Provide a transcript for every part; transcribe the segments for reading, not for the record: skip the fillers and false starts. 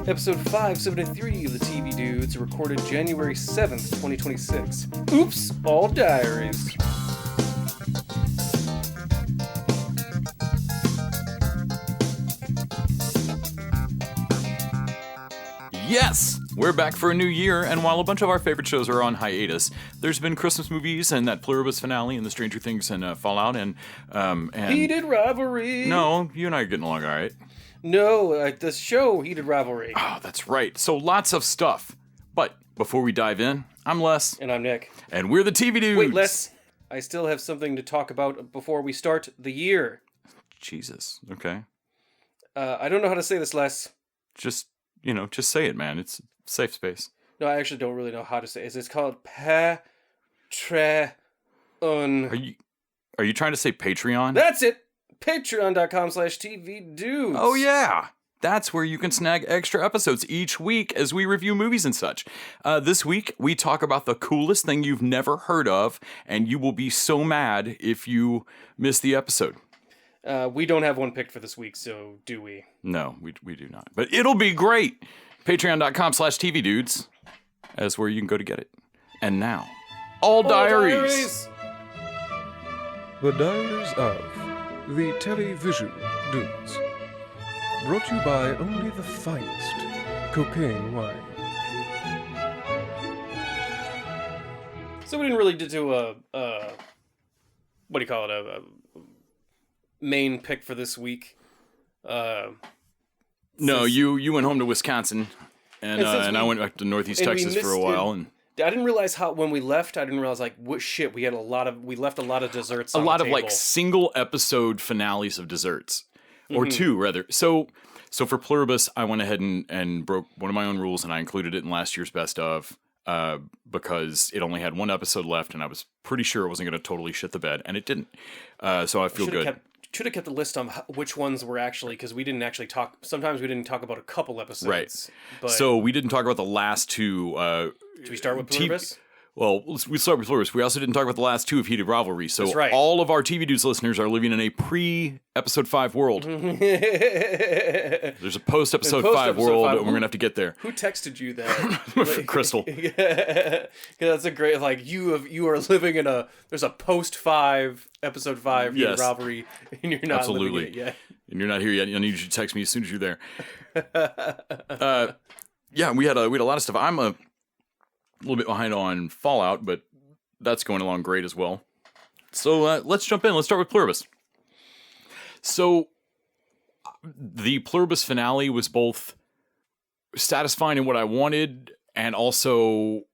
Episode 573 of the TV Dudes, recorded January 7th, 2026. Oops, all diaries. Yes! We're back for a new year, and while a bunch of our favorite shows are on hiatus, there's been Christmas movies and that Pluribus finale and the Stranger Things and Fallout and Heated Rivalry! No, you and I are getting along alright. No, the show Heated Rivalry. Oh, that's right. So lots of stuff. But before we dive in, I'm Les. And I'm Nick. And we're the TV Dudes. Wait, Les, I still have something to talk about before we start the year. Jesus. Okay. I don't know how to say this, Les. Just say it, man. It's safe space. No, I actually don't really know how to say it. It's called Patreon. Are you trying to say Patreon? That's it! Patreon.com/TVDudes. Oh, yeah. That's where you can snag extra episodes each week as we review movies and such. This week, we talk about the coolest thing you've never heard of, and you will be so mad if you miss the episode. We don't have one picked for this week, so do we? No, we do not. But it'll be great. Patreon.com/TVDudes. That's where you can go to get it. And now, All Diaries. The Diaries of the Television Dudes. Brought to you by only the finest cocaine wine. So we didn't really do a what do you call it, a main pick for this week. No, you went home to Wisconsin, and I went back to Northeast Texas for a while, and I didn't realize how when we left. I didn't realize we left a lot of desserts. On the table. Like single episode finales of desserts, or two rather. So for Pluribus, I went ahead and broke one of my own rules, and I included it in last year's best of. Because it only had one episode left, and I was pretty sure it wasn't going to totally shit the bed, and it didn't. So I feel good. Should have kept the list on which ones were actually, because we didn't actually talk. Sometimes we didn't talk about a couple episodes. Right. But so we didn't talk about the last two. Should we start with Pluribus? Well, we start with Pluribus. We also didn't talk about the last two of Heated Rivalry. So That's right. All of our TV Dudes listeners are living in a pre-Episode 5 world. There's a post-Episode 5 world, and we're going to have to get there. Who texted you that? Crystal. Yeah, that's a great, you are living in there's a post-5, Episode 5 Heated Rivalry, and you're not living in it yet. And you're not here yet. I need you to text me as soon as you're there. Yeah, we had a lot of stuff. I'm a little bit behind on Fallout, but that's going along great as well. So let's jump in. Let's start with Pluribus. So the Pluribus finale was both satisfying in what I wanted and also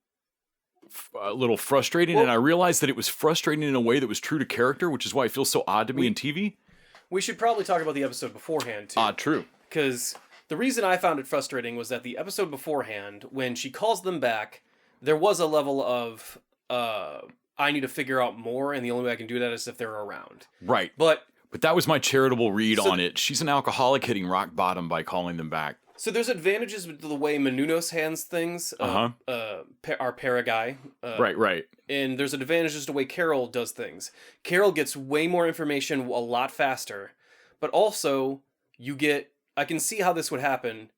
a little frustrating. And I realized that it was frustrating in a way that was true to character, which is why it feels so odd to me in TV. We should probably talk about the episode beforehand, too. True. Because the reason I found it frustrating was that the episode beforehand, when she calls them back, there was a level of, I need to figure out more, and the only way I can do that is if they're around. Right. But that was my charitable read on it. She's an alcoholic hitting rock bottom by calling them back. So there's advantages to the way Menounos hands things, our para guy. Right. And there's advantages to the way Carol does things. Carol gets way more information a lot faster, but also I can see how this would happen.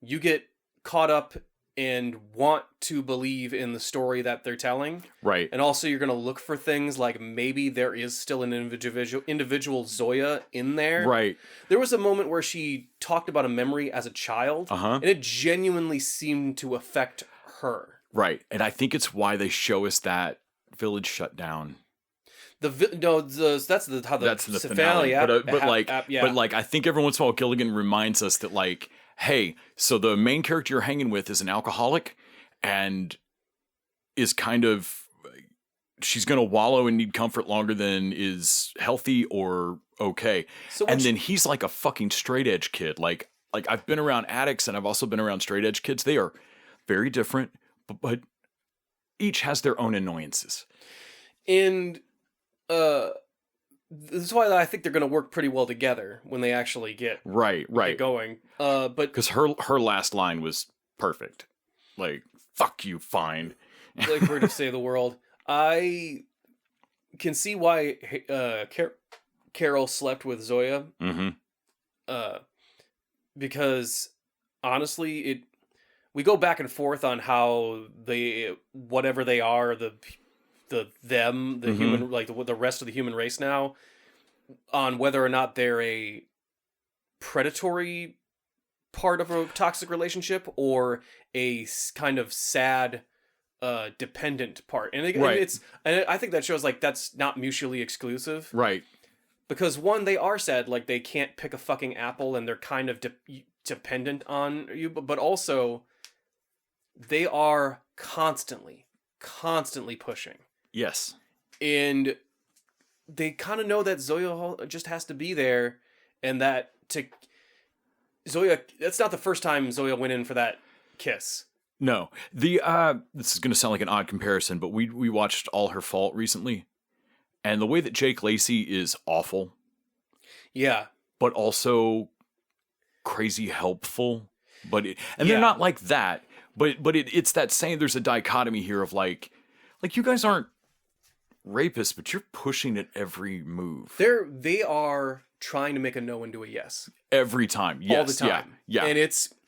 You get caught up and want to believe in the story that they're telling. Right. And also you're going to look for things like maybe there is still an individual Zoya in there. Right. There was a moment where she talked about a memory as a child, and it genuinely seemed to affect her. Right. And I think it's why they show us that village shut down. That's the finale. But I think every once in a while Gilligan reminds us that hey, so the main character you're hanging with is an alcoholic and is she's going to wallow and need comfort longer than is healthy or okay. And then he's like a fucking straight edge kid. Like I've been around addicts and I've also been around straight edge kids. They are very different, but each has their own annoyances. And, this is why I think they're going to work pretty well together when they actually get get going. But because her last line was perfect. Like, fuck you, fine. Like we're to save the world. I can see why Carol slept with Zoya. Because honestly, we go back and forth on how whatever they are, the human, like the rest of the human race now, on whether or not they're a predatory part of a toxic relationship or a kind of sad dependent part. And I think that shows like that's not mutually exclusive. Right. Because one, they are sad, like they can't pick a fucking apple and they're kind of dependent on you, but also they are constantly pushing. Yes. And they kind of know that Zoya just has to be there, and that Zoya, that's not the first time Zoya went in for that kiss. No. This is going to sound like an odd comparison, but we watched All Her Fault recently. And the way that Jake Lacey is awful. Yeah. But also crazy helpful. They're not like that. But it's that same, there's a dichotomy here of like you guys aren't rapists, but you're pushing at every move. They are trying to make a no into a yes. Every time. Yes. All the time. Yeah. And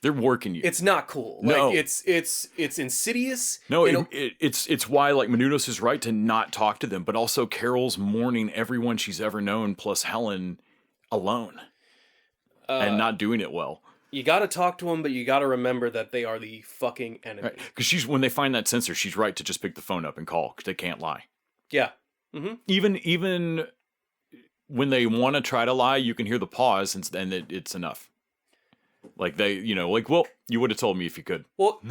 they're working you. It's not cool. No. Like it's insidious. No, it's why like Menudos is right to not talk to them, but also Carol's mourning everyone she's ever known plus Helen alone. And not doing it well. You got to talk to them, but you got to remember that they are the fucking enemy. Because when they find that sensor, she's right to just pick the phone up and call because they can't lie. Yeah. Mm-hmm. Even when they want to try to lie, you can hear the pause and it's enough. Like well, you would have told me if you could. Well,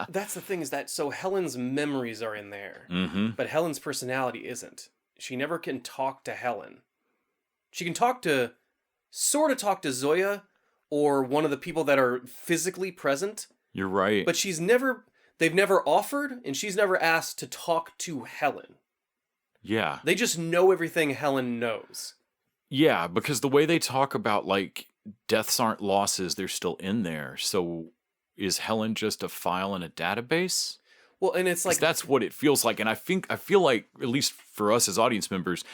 that's the thing is that so Helen's memories are in there, but Helen's personality isn't. She never can talk to Helen. She can sort of talk to Zoya or one of the people that are physically present. You're right. But they've never offered and she's never asked to talk to Helen. Yeah. They just know everything Helen knows. Yeah, because the way they talk about like deaths aren't losses, they're still in there. So is Helen just a file in a database? Well, and it's like that's what it feels like. And I feel like, at least for us as audience members,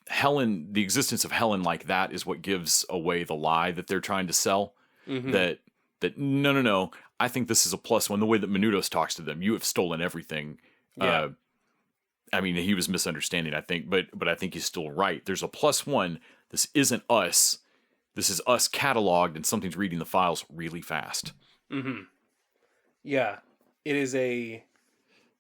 the existence of Helen like that is what gives away the lie that they're trying to sell. That no. I think this is a plus one. The way that Menudos talks to them, you have stolen everything. Yeah. I mean, he was misunderstanding, I think, but I think he's still right. There's a plus one. This isn't us. This is us cataloged, and something's reading the files really fast. Mm-hmm. Yeah. It is a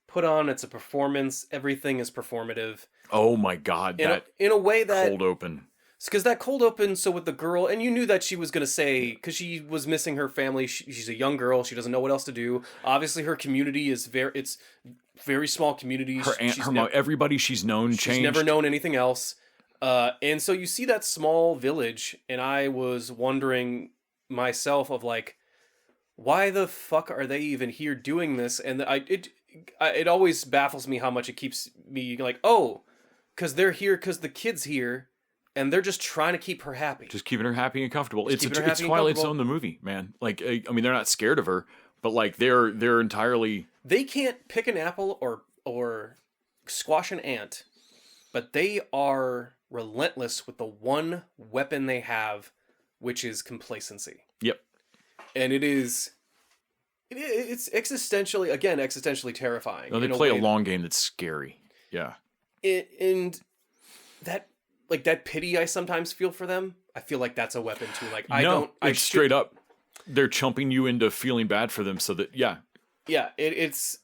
put on. It's a performance. Everything is performative. Oh my God. In a way that... Cold open. Because that cold open, so with the girl, and you knew that she was going to say, because she was missing her family, she's a young girl, she doesn't know what else to do. Obviously, her community is very small community. Her aunt, her mom, everybody she's known changed. She's never known anything else. And so you see that small village, and I was wondering myself of like, why the fuck are they even here doing this? And it always baffles me how much it keeps me like, oh, because they're here because the kid's here. And they're just trying to keep her happy. Just keeping her happy and comfortable. It's Twilight Zone, the movie, man. Like, I mean, they're not scared of her, but like, they're entirely... They can't pick an apple or squash an ant, but they are relentless with the one weapon they have, which is complacency. Yep. And it's existentially terrifying. No, they play a long game that's scary. Yeah. And that... Like, that pity I sometimes feel for them, I feel like that's a weapon, too. Like, it's straight up. They're chumping you into feeling bad for them so that, yeah. Yeah, it's...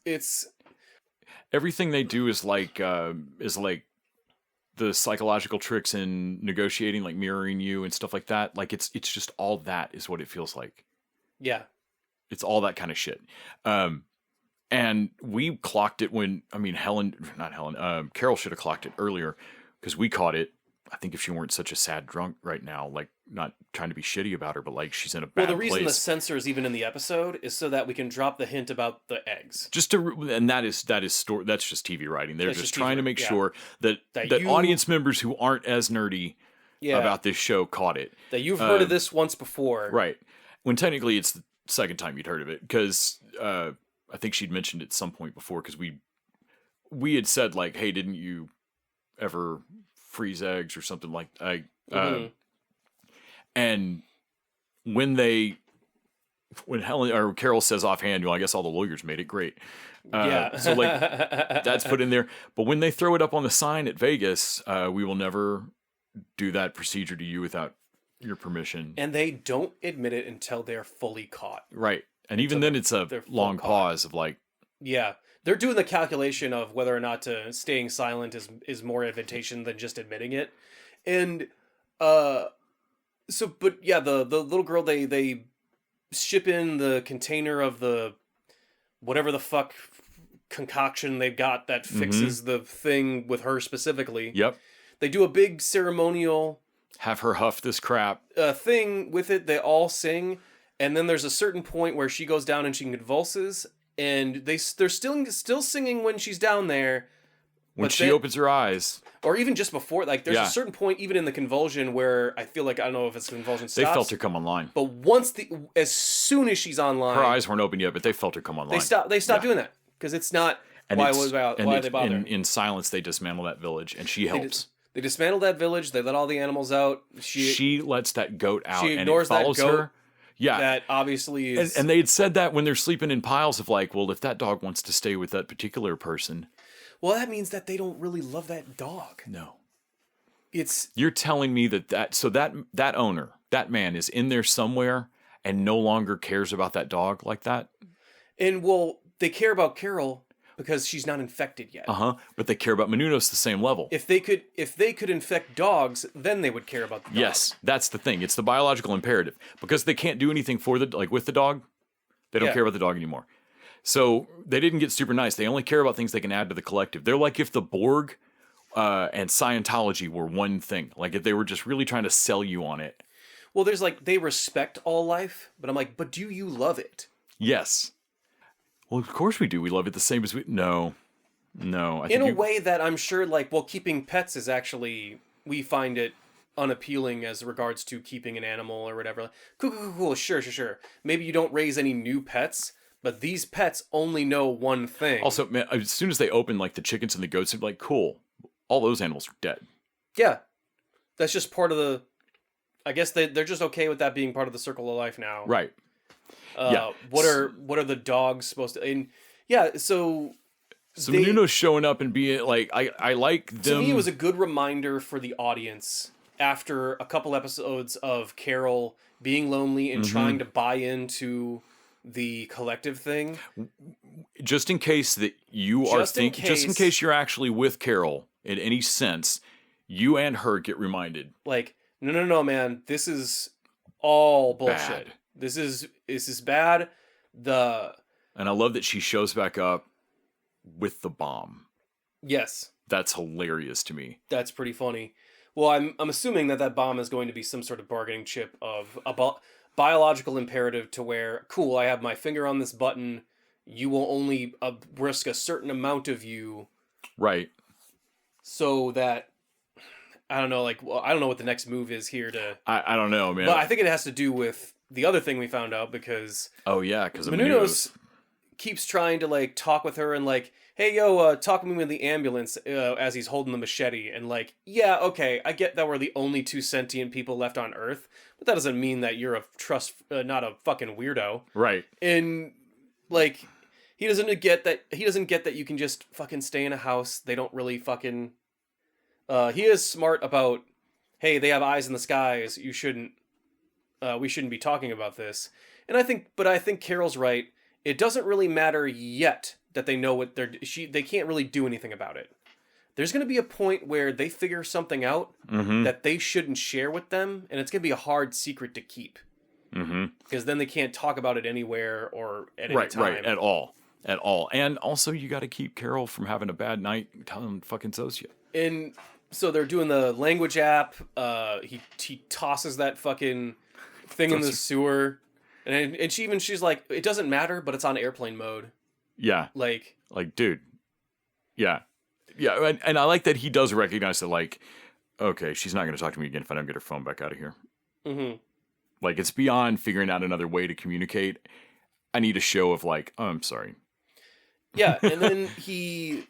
Everything they do is like the psychological tricks in negotiating, like mirroring you and stuff like that. Like, it's just all that is what it feels like. Yeah. It's all that kind of shit. And we clocked it Carol should have clocked it earlier because we caught it. I think if she weren't such a sad drunk right now, like not trying to be shitty about her, but like she's in a bad place. Well, the reason the censor is even in the episode is so that we can drop the hint about the eggs. That's just TV writing. They're just trying to make sure that audience members who aren't as nerdy about this show caught it. That you've heard of this once before. Right. When technically it's the second time you'd heard of it because I think she'd mentioned it at some point before because we had said like, hey, didn't you ever freeze eggs or something like and when Helen or Carol says offhand, I guess all the lawyers made it great. So like that's put in there. But when they throw it up on the sign at Vegas, we will never do that procedure to you without your permission. And they don't admit it until they're fully caught. Right. And even then it's a long pause of like... Yeah. They're doing the calculation of whether or not staying silent is more advantageous than just admitting it. And the little girl, they ship in the container of the whatever the fuck concoction they've got that fixes the thing with her specifically. Yep. They do a big ceremonial... Have her huff this crap. Thing with it. They all sing. And then there's a certain point where she goes down and she convulses. And they're still singing when she's down there. When she opens her eyes. Or even just before. Like, there's a certain point, even in the convulsion, where I feel like, I don't know if it's convulsion stops. They felt her come online. But as soon as she's online... Her eyes weren't open yet, but they felt her come online. They stop doing that. Because it's not... Why they bother? In silence, they dismantle that village, and she helps. They dismantle that village. They let all the animals out. She lets that goat out, she ignores and it follows that goat her. Yeah, that obviously is. And they had said that when they're sleeping in piles of like, well, if that dog wants to stay with that particular person, well, that means that they don't really love that dog. No, you're telling me that owner, that man, is in there somewhere and no longer cares about that dog like that. And well, they care about Carol. Because she's not infected yet. But they care about Menounos the same level. If they could infect dogs, then they would care about the dog. Yes, that's the thing. It's the biological imperative. Because they can't do anything with the dog, they don't care about the dog anymore. So they didn't get super nice. They only care about things they can add to the collective. They're like if the Borg and Scientology were one thing. Like if they were just really trying to sell you on it. Well, there's like, they respect all life, but I'm like, but do you love it? Yes. Well, of course we do. We love it the same as we... No. In a way that I'm sure, like, well, keeping pets is actually... We find it unappealing as regards to keeping an animal or whatever. Cool. Sure. Maybe you don't raise any new pets, but these pets only know one thing. Also, man, as soon as they open, like, the chickens and the goats, they're like, cool. All those animals are dead. Yeah. That's just part of the... I guess they're just okay with that being part of the circle of life now. Right. What are the dogs supposed to? And so Menounos showing up and being like, I like them. To me, it was a good reminder for the audience after a couple episodes of Carol being lonely and trying to buy into the collective thing. Just in case that you just in case you're actually with Carol in any sense, you and her get reminded. Like, no, man, this is all bullshit. Bad. This is bad. And I love that she shows back up with the bomb. Yes. That's hilarious to me. That's pretty funny. Well, I'm assuming that bomb is going to be some sort of bargaining chip of a biological imperative to where, cool, I have my finger on this button. You will only risk a certain amount of you. Right. So that... I don't know, I don't know what the next move is here to... I don't know, man. But I think it has to do with the other thing we found out because... Oh, yeah, because Menounos keeps trying to, like, talk with her and, like, hey, yo, talk with me in the ambulance as he's holding the machete. And, like, yeah, okay, I get that we're the only two sentient people left on Earth, but that doesn't mean that you're not a fucking weirdo. Right. And, like, he doesn't get that you can just fucking stay in a house. They don't really fucking... he is smart about, hey, they have eyes in the skies. We shouldn't be talking about this. And I think Carol's right. It doesn't really matter yet that they know what they can't really do anything about it. There's going to be a point where they figure something out that they shouldn't share with them, and it's going to be a hard secret to keep. Because then they can't talk about it anywhere or at any time. Right, at all. And also, you got to keep Carol from having a bad night telling fucking Sosia. And so they're doing the language app. He tosses that fucking thing in the sewer. And she's like, it doesn't matter, but it's on airplane mode. Yeah. Like, dude. Yeah. Yeah, and I like that he does recognize that, like, okay, she's not going to talk to me again if I don't get her phone back out of here. Like, it's beyond figuring out another way to communicate. I need a show of, like, oh, I'm sorry. Yeah, and then he,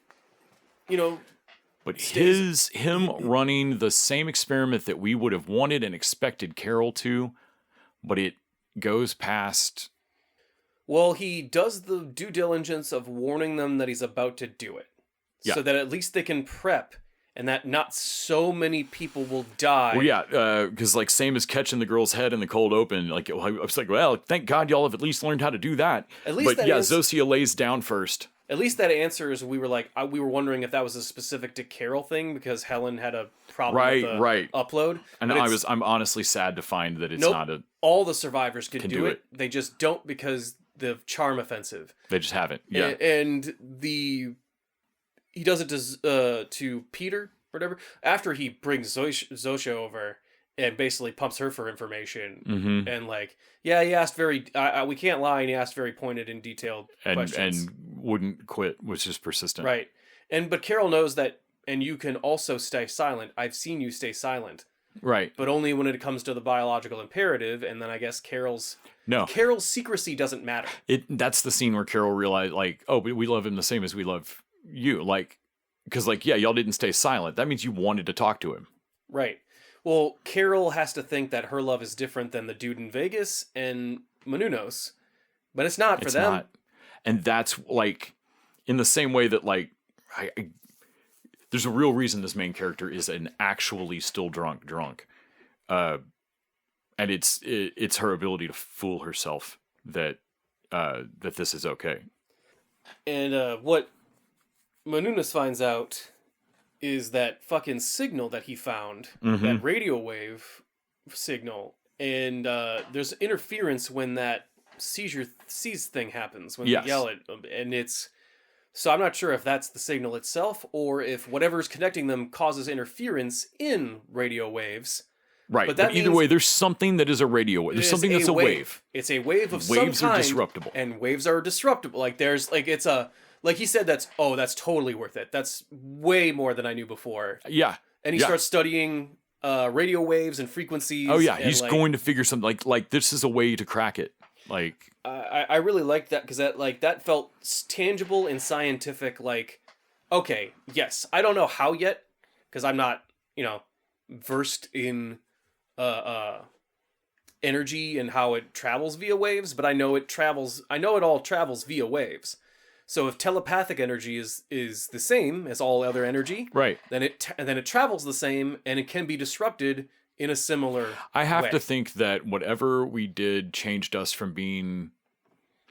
But him running the same experiment that we would have wanted and expected Carol to, but it goes past. Well, he does the due diligence of warning them that he's about to do it. Yeah. So that at least they can prep and that not so many people will die. Well, yeah, because like same as catching the girl's head in the cold open. Like I was like, well, thank God y'all have at least learned how to do that. At least but yeah, Zosia lays down first. At least that answer is we were wondering if that was a specific to Carol thing because Helen had a problem with the upload. And I'm honestly sad to find that it's not a. All the survivors can do it. They just don't because the charm offensive. They just haven't. Yeah. And he does it to Peter or whatever after he brings Zosia over and basically pumps her for information and like he asked we can't lie, and he asked very pointed and detailed questions and wouldn't quit, which is persistent, right? But Carol knows that, and you can also stay silent. I've seen you stay silent, right? But only when it comes to the biological imperative, and then I guess Carol's secrecy doesn't matter. That's the scene where Carol realized like, oh, but we love him the same as we love you, like because like y'all didn't stay silent. That means you wanted to talk to him, right? Well, Carol has to think that her love is different than the dude in Vegas and Menounos, but it's not for them. Not. And that's like, in the same way that like, there's a real reason this main character is an actually still drunk, and it's her ability to fool herself that this is okay. And what Menounos finds out is that fucking signal that he found, that radio wave signal, and there's interference when that seize thing happens, when they yell at them, and it's... So I'm not sure if that's the signal itself, or if whatever's connecting them causes interference in radio waves. Right, but either way, there's something that is a radio wave. There's something that's a wave. It's a wave of waves some kind. Waves are disruptible. And waves are disruptible. Like, there's, like, it's a... Like he said, that's totally worth it. That's way more than I knew before. Yeah. And he starts studying radio waves and frequencies. Oh yeah, he's going to figure something like this is a way to crack it. Like I really liked that because that felt tangible and scientific. Like, okay, yes, I don't know how yet because I'm not versed in energy and how it travels via waves, but I know it all travels via waves. So if telepathic energy is the same as all other energy, right, then it travels the same and it can be disrupted in a similar I have way. to think that whatever we did changed us from being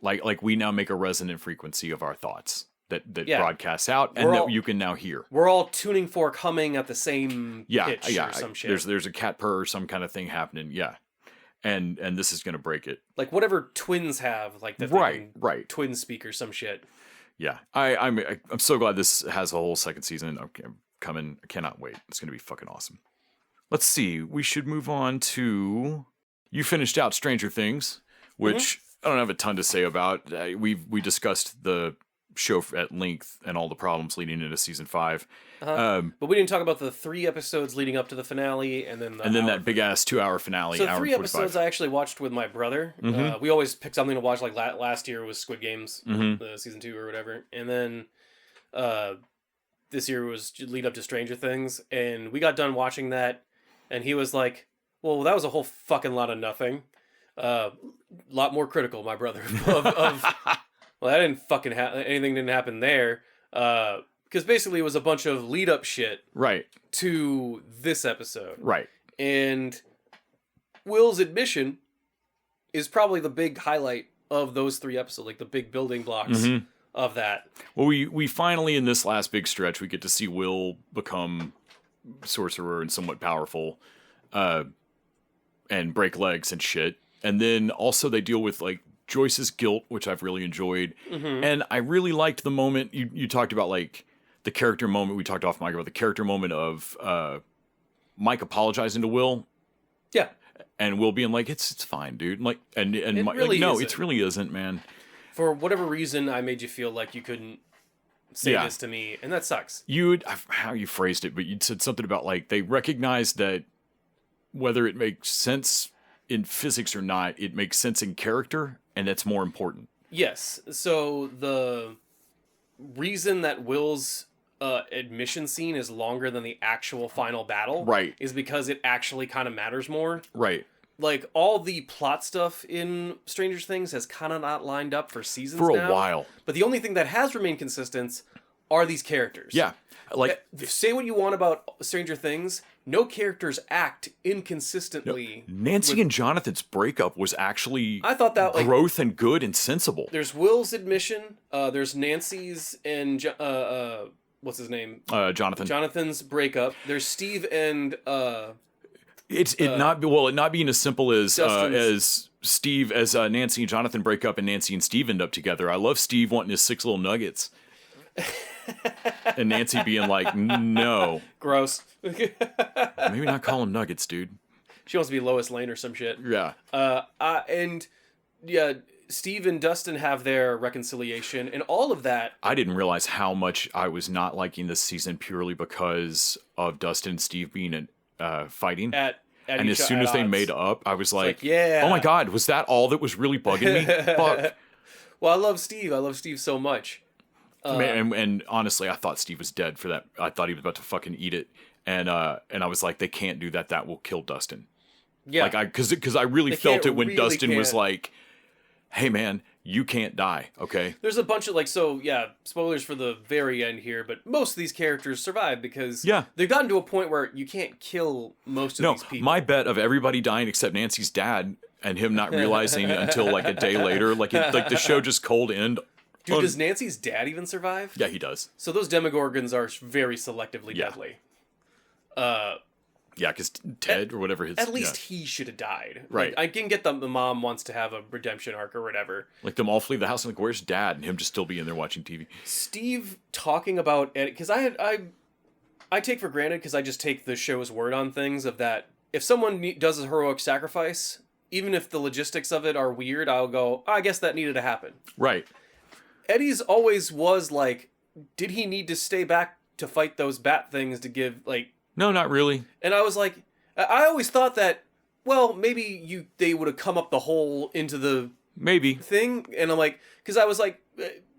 like we now make a resonant frequency of our thoughts that broadcasts out and that you can now hear. We're all tuning fork humming at the same pitch or some shit. There's a cat purr or some kind of thing happening. Yeah. And this is going to break it. Like whatever twins have, like the right twin speaker, some shit. Yeah, I'm so glad this has a whole second season. Okay, coming. I cannot wait. It's going to be fucking awesome. Let's see. We should move on to... You finished out Stranger Things, which I don't have a ton to say about. We discussed the show at length and all the problems leading into season 5. But we didn't talk about the 3 episodes leading up to the finale, and then that big ass 2-hour finale. So 3 episodes I actually watched with my brother. We always pick something to watch. Like last year was Squid Games, season 2 or whatever, and then this year was lead up to Stranger Things, and we got done watching that, and he was like, "Well, that was a whole fucking lot of nothing." Lot more critical, my brother. Well, that didn't fucking anything didn't happen there. Because basically it was a bunch of lead-up shit to this episode. Right. And Will's admission is probably the big highlight of those 3 episodes, like the big building blocks of that. Well, we finally, in this last big stretch, we get to see Will become sorcerer and somewhat powerful and break legs and shit. And then also they deal with, like, Joyce's guilt, which I've really enjoyed. And I really liked the moment you talked about, like, the character moment we talked off mic about the character moment of Mike apologizing to Will. Yeah. And Will being like, it's fine, dude. Like, and Mike, really like, no, isn't. it really isn't, man. For whatever reason, I made you feel like you couldn't say this to me, and that sucks. How you phrased it, but you said something about, like, they recognized that whether it makes sense in physics or not, it makes sense in character, and that's more important. Yes. So the reason that Will's admission scene is longer than the actual final battle. Right. Is because it actually kind of matters more. Right. Like, all the plot stuff in Stranger Things has kind of not lined up for seasons For a now. while. But the only thing that has remained consistent are these characters. Yeah. Like, say what you want about Stranger Things, no characters act inconsistently. Nancy and Jonathan's breakup was actually I thought that, like, growth and good and sensible. There's Will's admission, there's Nancy's and what's his name? Jonathan. Jonathan's breakup. There's Steve and It not being as simple as Steve as Nancy and Jonathan break up and Nancy and Steve end up together. I love Steve wanting his 6 little nuggets. And Nancy being like, no. Gross. Maybe not call them nuggets, dude. She wants to be Lois Lane or some shit. Yeah. And yeah, Steve and Dustin have their reconciliation and all of that. I didn't realize how much I was not liking this season purely because of Dustin and Steve being fighting. And as soon as they made up, I was like, yeah. Oh my God, was that all that was really bugging me? Fuck. Well, I love Steve. I love Steve so much. And honestly, I thought Steve was dead for that. I thought he was about to fucking eat it. And I was like, they can't do that. That will kill Dustin. Yeah. Like because I really felt it when Dustin was like, hey man, you can't die. Okay. There's a bunch of spoilers for the very end here, but most of these characters survive because they've gotten to a point where you can't kill most of these people. My bet of everybody dying except Nancy's dad and him not realizing until like a day later, like the show just cold end. Dude, does Nancy's dad even survive? Yeah, he does. So those Demogorgons are very selectively deadly. Yeah, because Ted or whatever his... At least he should have died. Right. Like, I can get the mom wants to have a redemption arc or whatever. Like, them all flee the house and like, where's Dad? And him just still be in there watching TV. Steve talking about... Because I take for granted, because I just take the show's word on things, of that if someone does a heroic sacrifice, even if the logistics of it are weird, I'll go, I guess that needed to happen. Right. Eddie's always was like, did he need to stay back to fight those bat things to give, like... No, not really. And I was like, I always thought that, well, maybe they would have come up the hole into the thing. And I'm like, because I was like,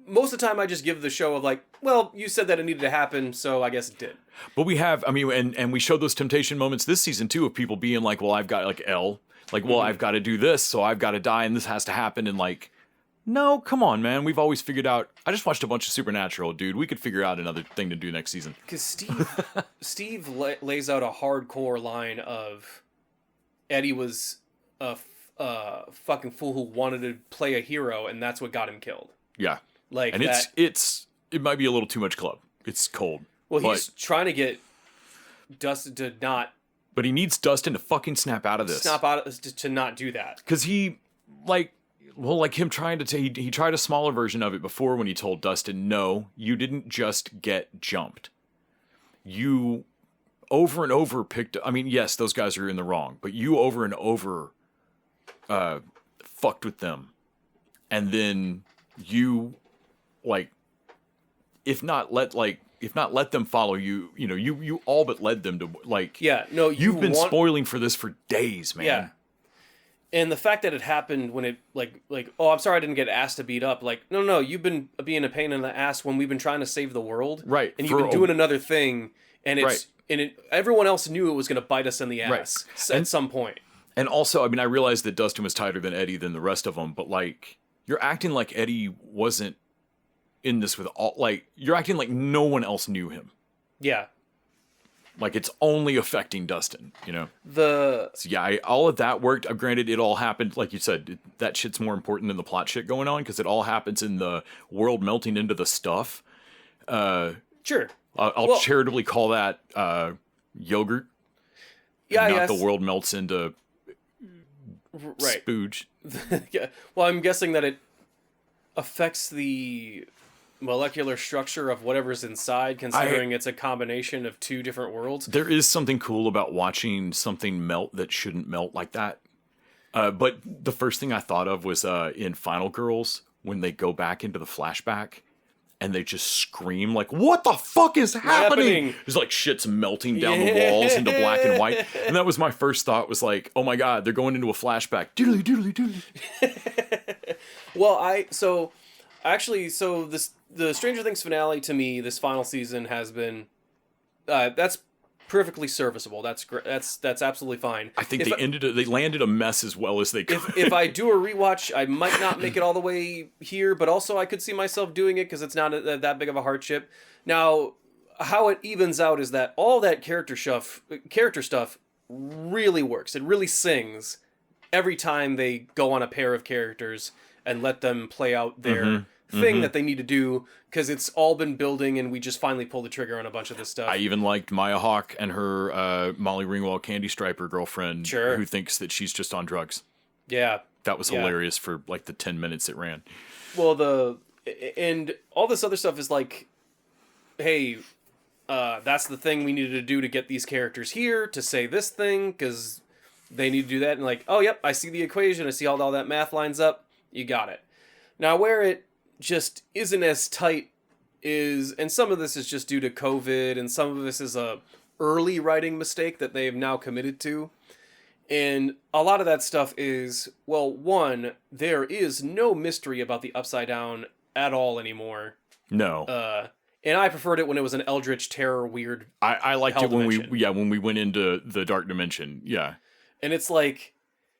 most of the time I just give the show of like, well, you said that it needed to happen, so I guess it did. But we have, I mean, and we showed those temptation moments this season too of people being like, well, I've got like well, I've got to do this, so I've got to die, and this has to happen, and like, no, come on, man. We've always figured out... I just watched a bunch of Supernatural, dude. We could figure out another thing to do next season. Because Steve lays out a hardcore line of Eddie was a fucking fool who wanted to play a hero, and that's what got him killed. Yeah. Like, and it might be a little too much club. It's cold. Well, he's trying to get Dustin to not... But he needs Dustin to fucking snap out of this. To not do that. Because he, like... Well, like him trying to he tried a smaller version of it before when he told Dustin, no, you didn't just get jumped. You over and over picked... I mean, yes, those guys are in the wrong, but you over and over fucked with them. And then you, like, if not let them follow you, you all but led them to, like... Yeah, no, you've been spoiling for this for days, man. Yeah. And the fact that it happened when it, like, oh, I'm sorry I didn't get asked to beat up. Like, no, you've been being a pain in the ass when we've been trying to save the world. Right. And you've been doing another thing, and everyone else knew it was going to bite us in the ass at some point. And also, I mean, I realized that Dustin was tighter than Eddie than the rest of them, but, like, you're acting like Eddie wasn't in this with all... Like, you're acting like no one else knew him. Yeah. Like, it's only affecting Dustin, So, yeah, all of that worked. Granted, it all happened, like you said, that shit's more important than the plot shit going on, because it all happens in the world melting into the stuff. Sure. I'll charitably call that yogurt. Yeah, not the world melts into spooge. Yeah. Well, I'm guessing that it affects the... molecular structure of whatever's inside, considering it's a combination of two different worlds. There is something cool about watching something melt that shouldn't melt like that. But the first thing I thought of was in Final Girls, when they go back into the flashback and they just scream like, what the fuck is happening? There's like shit's melting down the walls into black and white. And that was my first thought, was like, oh my God, they're going into a flashback. Doodly doodly doodly. Well, the Stranger Things finale to me, this final season has been that's perfectly serviceable. That's great. That's absolutely fine. I think they landed a mess as well as they could. If I do a rewatch, I might not make it all the way here, but also I could see myself doing it because it's not that big of a hardship. Now, how it evens out is that all that character stuff really works. It really sings every time they go on a pair of characters and let them play out their thing that they need to do, because it's all been building and we just finally pull the trigger on a bunch of this stuff. I even liked Maya Hawke and her Molly Ringwald Candy Striper girlfriend, who thinks that she's just on drugs. Yeah. That was hilarious for like the 10 minutes it ran. Well, and all this other stuff is like, hey, that's the thing we needed to do to get these characters here to say this thing, because they need to do that. And like, oh, yep, I see the equation. I see how all that math lines up. You got it. Now, where it just isn't as tight is, and some of this is just due to COVID, and some of this is a early writing mistake that they've now committed to. And a lot of that stuff is, well, one, there is no mystery about the Upside Down at all anymore. No. And I preferred it when it was an Eldritch Terror weird. I liked it when we went into the Dark Dimension. Yeah. And it's like,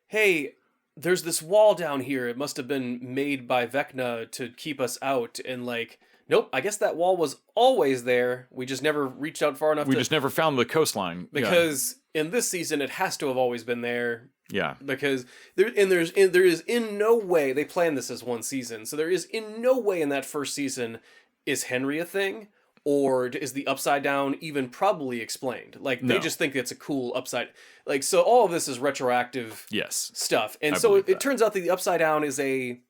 hey, there's this wall down here. It must have been made by Vecna to keep us out. And like, nope, I guess that wall was always there. We just never reached out far enough. We just never found the coastline. Because in this season, it has to have always been there. Yeah. Because there is in no way, they planned this as one season. So there is in no way in that first season, is Henry a thing? Or is the Upside Down even probably explained? Like, they just think it's a cool upside. Like, so all of this is retroactive stuff. And so it turns out that the Upside Down is a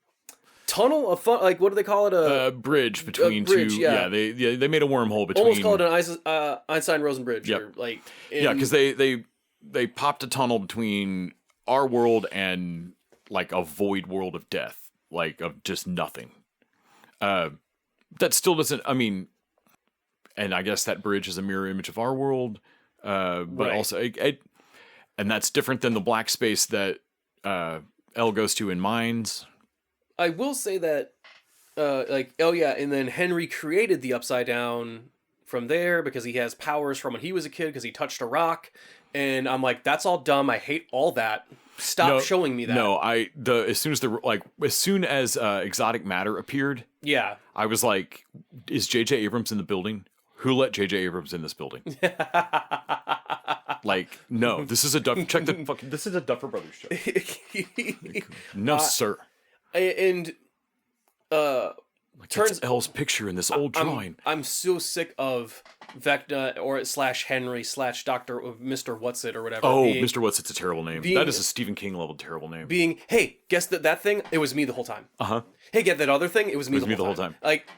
tunnel of fun. Like, what do they call it? A bridge between two. Yeah, they made a wormhole between. Almost call it an Einstein-Rosen bridge. Yep. Or like, because they popped a tunnel between our world and like a void world of death, like of just nothing. That still doesn't. I mean. And I guess that bridge is a mirror image of our world, but also, and that's different than the black space that Elle goes to in Mines. I will say that, and then Henry created the Upside Down from there because he has powers from when he was a kid because he touched a rock, and I'm like, that's all dumb. I hate all that. Stop showing me that. No, as soon as exotic matter appeared, I was like, is J.J. Abrams in the building? Who let J.J. Abrams in this building? Like, no, this is a this is a Duffer Brothers show. No, sir. And that's Elle's picture in this old drawing. I'm so sick of Vecna or / Henry / Dr. Mr. Whatsit or whatever. Oh, Mr. Whatsit's a terrible name. That is a Stephen King level terrible name. Hey, guess that thing? It was me the whole time. Hey, get that other thing? It was me the whole time. Like,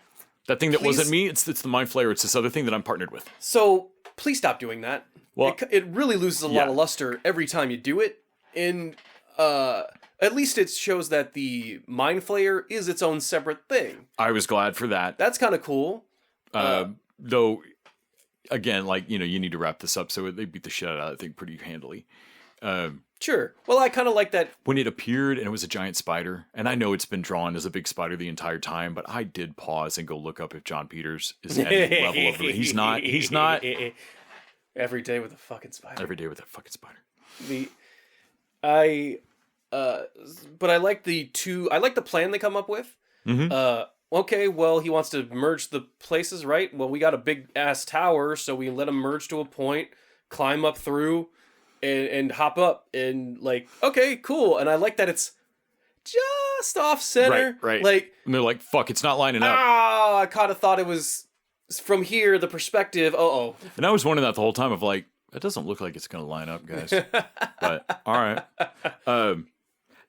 that thing that wasn't me, it's the Mind Flayer. It's this other thing that I'm partnered with. So please stop doing that. Well, it really loses a lot of luster every time you do it. And at least it shows that the Mind Flayer is its own separate thing. I was glad for that. That's kind of cool. Though, again, like, you need to wrap this up, so they beat the shit out of that thing pretty handily. Sure. Well, I kind of like that. When it appeared and it was a giant spider, and I know it's been drawn as a big spider the entire time, but I did pause and go look up if John Peters is at any level of it. He's not. Every day with a fucking spider. Every day with a fucking spider. But I like the plan they come up with. Okay, well, he wants to merge the places, right? Well, we got a big ass tower, so we let him merge to a point, climb up through, and hop up, and like, okay, cool. And I like that it's just off center. Right. Like, and they're like, fuck, it's not lining up. I kind of thought it was from here, the perspective. And I was wondering that the whole time of like, that doesn't look like it's going to line up, guys. But all right.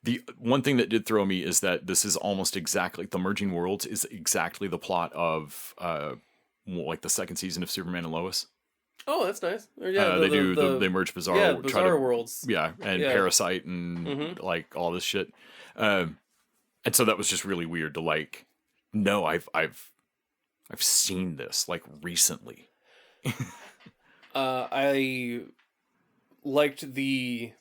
The one thing that did throw me is that this is almost exactly, the Merging Worlds is exactly the plot of like the second season of Superman and Lois. Oh, that's nice. Yeah, they merge Bizarro Worlds. Yeah, and Parasite and like all this shit. And so that was just really weird to like, no, I've seen this like recently. I liked the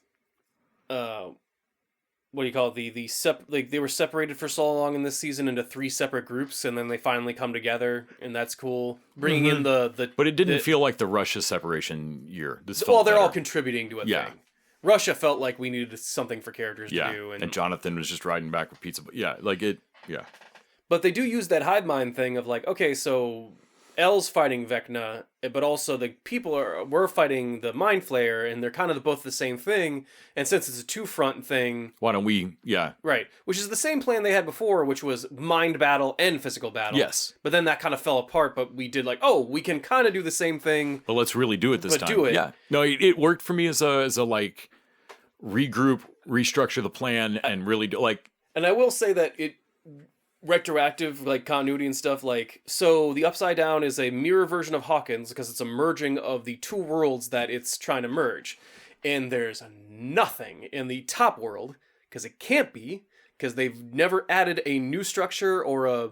what do you call it? Like they were separated for so long in this season into 3 separate groups, and then they finally come together, and that's cool. Bringing in the but it didn't feel like the Russia separation year. This felt well, they're all better. contributing to a thing. Russia felt like we needed something for characters to do, and Jonathan was just riding back with pizza. Yeah, like it. Yeah, but they do use that hive mind thing of like, okay, so L's fighting Vecna, but also the people we're fighting the Mind Flayer, and they're kind of both the same thing. And since it's a 2-front thing, why don't we? Yeah, right, which is the same plan they had before, which was mind battle and physical battle. Yes, but then that kind of fell apart. But we did like, oh, we can kind of do the same thing. But let's really do it this time. Do it. Yeah, no, it worked for me as a like regroup, restructure the plan, and really do like. And I will say that it. Retroactive like continuity and stuff, like, so the Upside Down is a mirror version of Hawkins because it's a merging of the 2 worlds that it's trying to merge, and there's nothing in the top world because it can't be, because they've never added a new structure or a,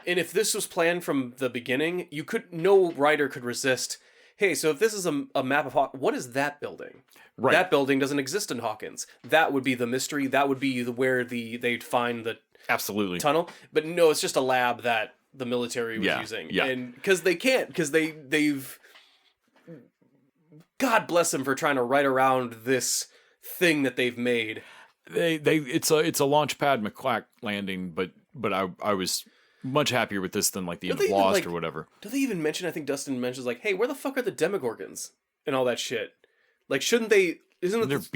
and if this was planned from the beginning, no writer could resist, hey, so if this is a map of Hawkins, what is that building? Right. That building doesn't exist in Hawkins. That would be the mystery. That would be where they'd find the absolutely tunnel. But no, it's just a lab that the military was using. Yeah. And because they can't, because they've God bless them for trying to write around this thing that they've made. It's a launch pad McQuack landing, but I was much happier with this than like the end of Lost or whatever. Do they even mention, I think Dustin mentions like, hey, where the fuck are the Demogorgons and all that shit? Like, shouldn't they? Isn't it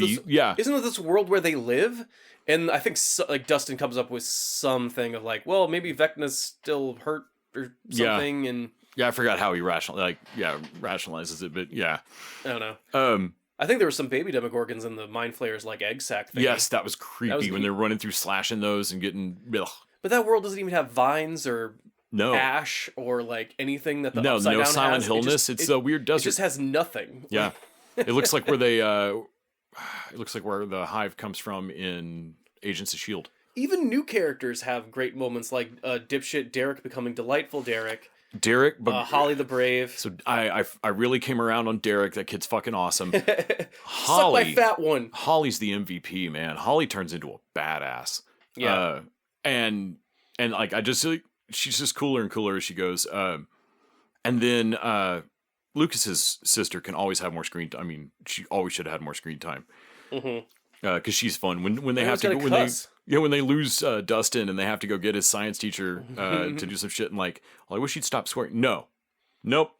this world where they live? And I think like Dustin comes up with something of like, well, maybe Vecna's still hurt or something. And I forgot how he rationalizes it, but yeah, I don't know. I think there were some baby Demogorgons in the Mind Flayer's like egg sack thing. Yes, that was creepy when they're running through, slashing those and getting. Ugh. But that world doesn't even have vines or ash or like anything that the Upside Down Silent has. Hillness. It's a weird desert. It just has nothing. Yeah, it looks like where they. It looks like where the hive comes from in Agents of S.H.I.E.L.D. Even new characters have great moments, like dipshit Derek becoming delightful Derek. But Holly the Brave. So I really came around on Derek. That kid's fucking awesome. Holly, suck my fat one. Holly's the MVP, man. Holly turns into a badass. Yeah. And like she's just cooler and cooler as she goes. And then Lucas's sister can always have more screen time. I mean, she always should have had more screen time. Mm-hmm. Because she's fun when they have to go, when they lose Dustin and they have to go get his science teacher to do some shit, and like, well, I wish he'd stop swearing. Nope.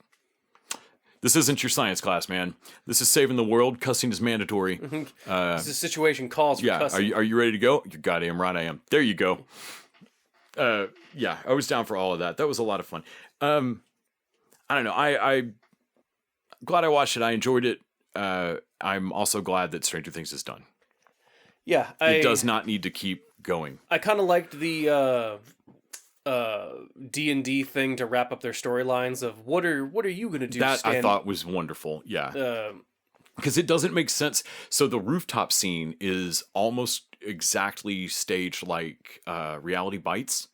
This isn't your science class, man. This is saving the world. Cussing is mandatory. This is situation calls for cussing. Are you ready to go? You're goddamn right I am. There you go. I was down for all of that. That was a lot of fun. I don't know. I'm glad I watched it. I enjoyed it. I'm also glad that Stranger Things is done. Yeah, it does not need to keep going. I kind of liked the D&D thing to wrap up their storylines of what are you going to do? That I thought was wonderful. Yeah, because it doesn't make sense. So the rooftop scene is almost exactly staged like Reality Bites,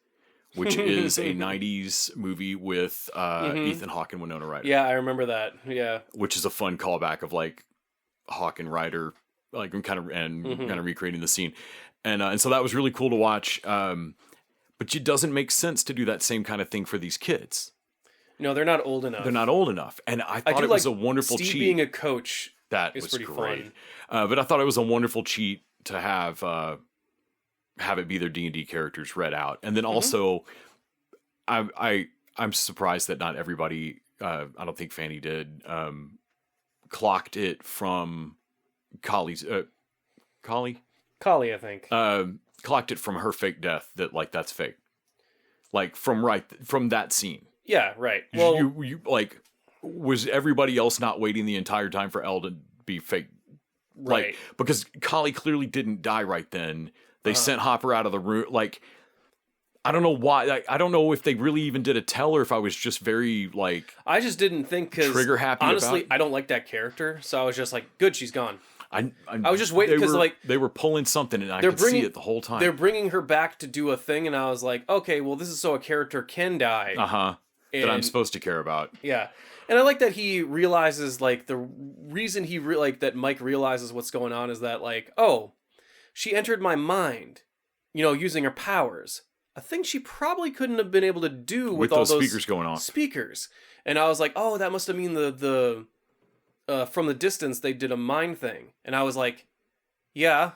which is a 90s movie with Ethan Hawke and Winona Ryder. Yeah, I remember that. Yeah, which is a fun callback of like Hawke and Ryder, like kind of recreating the scene, and so that was really cool to watch. But it doesn't make sense to do that same kind of thing for these kids. No, they're not old enough. And I thought it was a wonderful cheat. Being a coach, that was pretty great. But I thought it was a wonderful cheat to have it be their D&D characters read out, and then also, I'm surprised that not everybody. I don't think Fanny did. Clocked it from Collie's Collie, I think. Clocked it from her fake death that like that's fake. Like from that scene. Yeah, right. Well, you like, was everybody else not waiting the entire time for Elle to be fake? Right. Like, because Collie clearly didn't die right then. They sent Hopper out of the room. Like, I don't know why. Like, I don't know if they really even did a tell or if I was just very like. I just didn't think because trigger happy. Honestly, I don't like that character, so I was just like, good, she's gone. I was just waiting because like they were pulling something and I could see it the whole time. They're bringing her back to do a thing, and I was like, okay, well, this is so a character can die. That I'm supposed to care about. Yeah, and I like that he realizes like the reason that Mike realizes what's going on is that like, oh, she entered my mind, using her powers. A thing she probably couldn't have been able to do with all those speakers going off. Speakers. And I was like, oh, that must have mean the from the distance they did a mind thing. And I was like, yeah,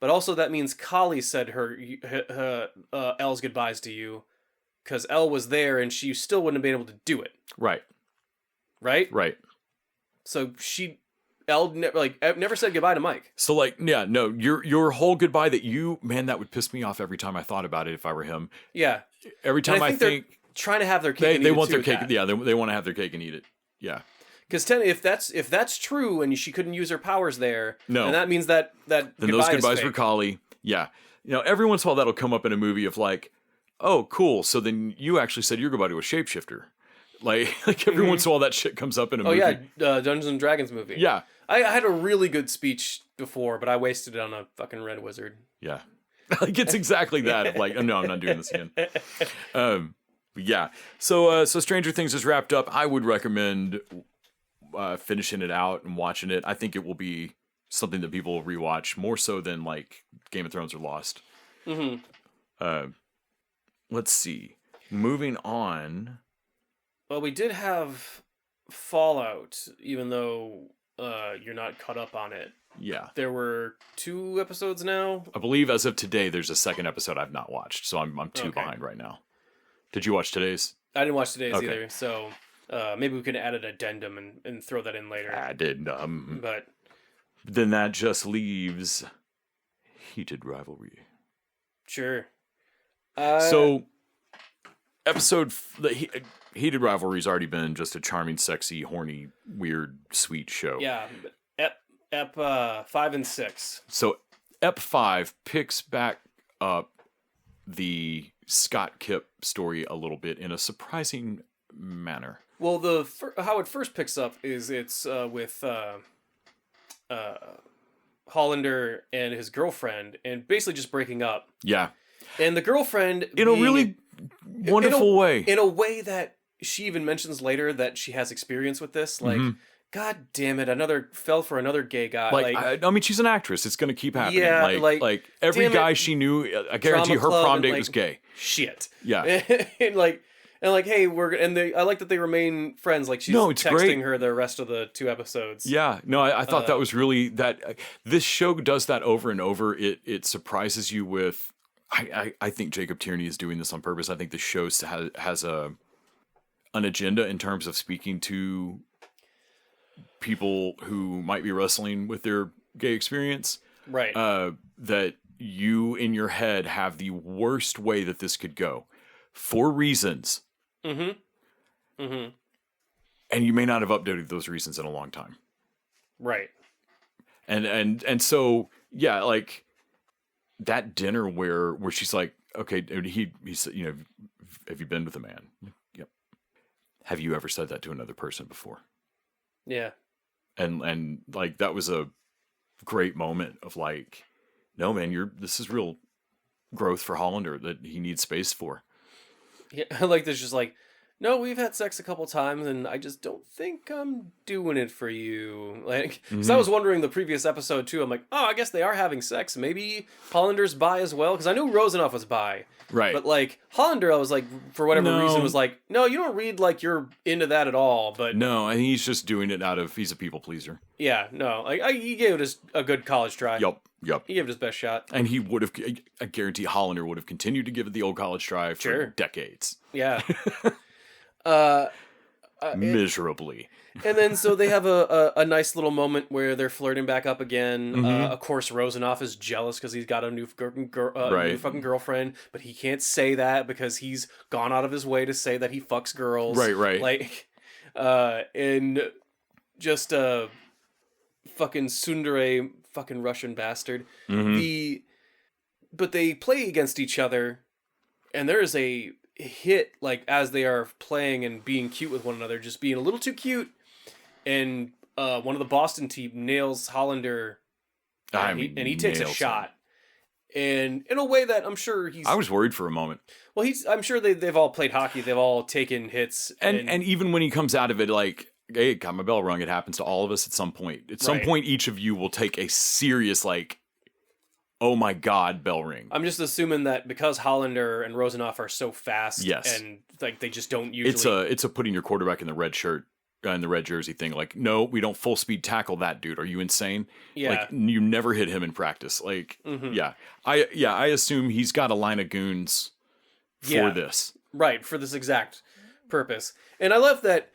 but also that means Kali said her Elle's goodbyes to you, because Elle was there and she still wouldn't have been able to do it. Right. Right? Right. So Elle never said goodbye to Mike. So like, yeah, no, your whole goodbye that would piss me off every time I thought about it if I were him. Yeah. Every time I think they're trying to have their cake and eat they it want their too, cake. Yeah, they want to have their cake and eat it. Yeah. Because if that's true and she couldn't use her powers there, no, then that means that then those goodbyes were Kali. Yeah. Every once in a while that'll come up in a movie of like, oh, cool. So then you actually said your goodbye to a shapeshifter. Like every once in a while that shit comes up in a movie. Oh yeah, Dungeons and Dragons movie. Yeah. I had a really good speech before, but I wasted it on a fucking red wizard. Yeah. Like it's exactly that. Of like, oh, no, I'm not doing this again. Yeah. So Stranger Things is wrapped up. I would recommend finishing it out and watching it. I think it will be something that people will rewatch more so than like Game of Thrones or Lost. Mm-hmm. Let's see. Moving on. Well, we did have Fallout, even though you're not caught up on it. Yeah. There were 2 episodes now. I believe as of today, there's a second episode I've not watched, so I'm 2 behind right now. Did you watch today's? I didn't watch today's either, so maybe we could add an addendum and throw that in later. Addendum. But then that just leaves Heated Rivalry. Sure. So, Heated Rivalry's already been just a charming, sexy, horny, weird, sweet show. Yeah. Ep 5 and 6. So, Ep 5 picks back up the Scott Kipp story a little bit in a surprising manner. Well, how it first picks up is it's with Hollander and his girlfriend, and basically just breaking up. Yeah. And the girlfriend in a really wonderful way. In a way that she even mentions later that she has experience with this. Like, God damn it, fell for another gay guy. I mean, she's an actress. It's going to keep happening. Yeah, like every guy she knew, I guarantee her prom date was gay. Shit. Yeah. and hey, I like that they remain friends. Like she's texting great. her the rest of the 2 episodes. Yeah. No, I thought that was really this show does that over and over. It surprises you with. I think Jacob Tierney is doing this on purpose. I think the show has an agenda in terms of speaking to people who might be wrestling with their gay experience. Right. That you in your head have the worst way that this could go for reasons. Mm-hmm. Mm-hmm. And you may not have updated those reasons in a long time. Right. And so, yeah, like that dinner where she's like, okay, he said, have you been with a man? Yep. Have you ever said that to another person before? Yeah. And like, that was a great moment of like, no, man, this is real growth for Hollander that he needs space for. Yeah. Like, there's just like, no, we've had sex a couple times and I just don't think I'm doing it for you. Like, because I was wondering the previous episode too. I'm like, oh, I guess they are having sex. Maybe Hollander's bi as well. Because I knew Rosenoff was bi. Right. But like Hollander, I was like, for whatever reason, was like, no, you don't read like you're into that at all. But no, I think he's just doing it he's a people pleaser. Yeah, no, like he gave it a good college try. Yep. He gave it his best shot. And he would have, I guarantee Hollander would have continued to give it the old college try for decades. Yeah. Miserably. And then so they have a nice little moment where they're flirting back up again. Of course, Rosenoff is jealous because he's got a new fucking girlfriend, but he can't say that because he's gone out of his way to say that he fucks girls. Right. Like, and just fucking tsundere, fucking Russian bastard. But they play against each other, and there is a hit like as they are playing and being cute with one another, just being a little too cute, and one of the Boston team nails Hollander, and he takes a shot, and in a way that I'm sure I was worried for a moment. Well, I'm sure they've all played hockey, they've all taken hits, and even when he comes out of it, like, hey, got my bell rung. It happens to all of us at some point. At some point, each of you will take a serious like oh my God, bell ring. I'm just assuming that because Hollander and Rosenoff are so fast, and like they just don't usually. It's a putting your quarterback in the red shirt and the red jersey thing. Like, no, we don't full speed tackle that dude. Are you insane? Yeah. Like, you never hit him in practice. Like, I assume he's got a line of goons for this. Right, for this exact purpose. And I love that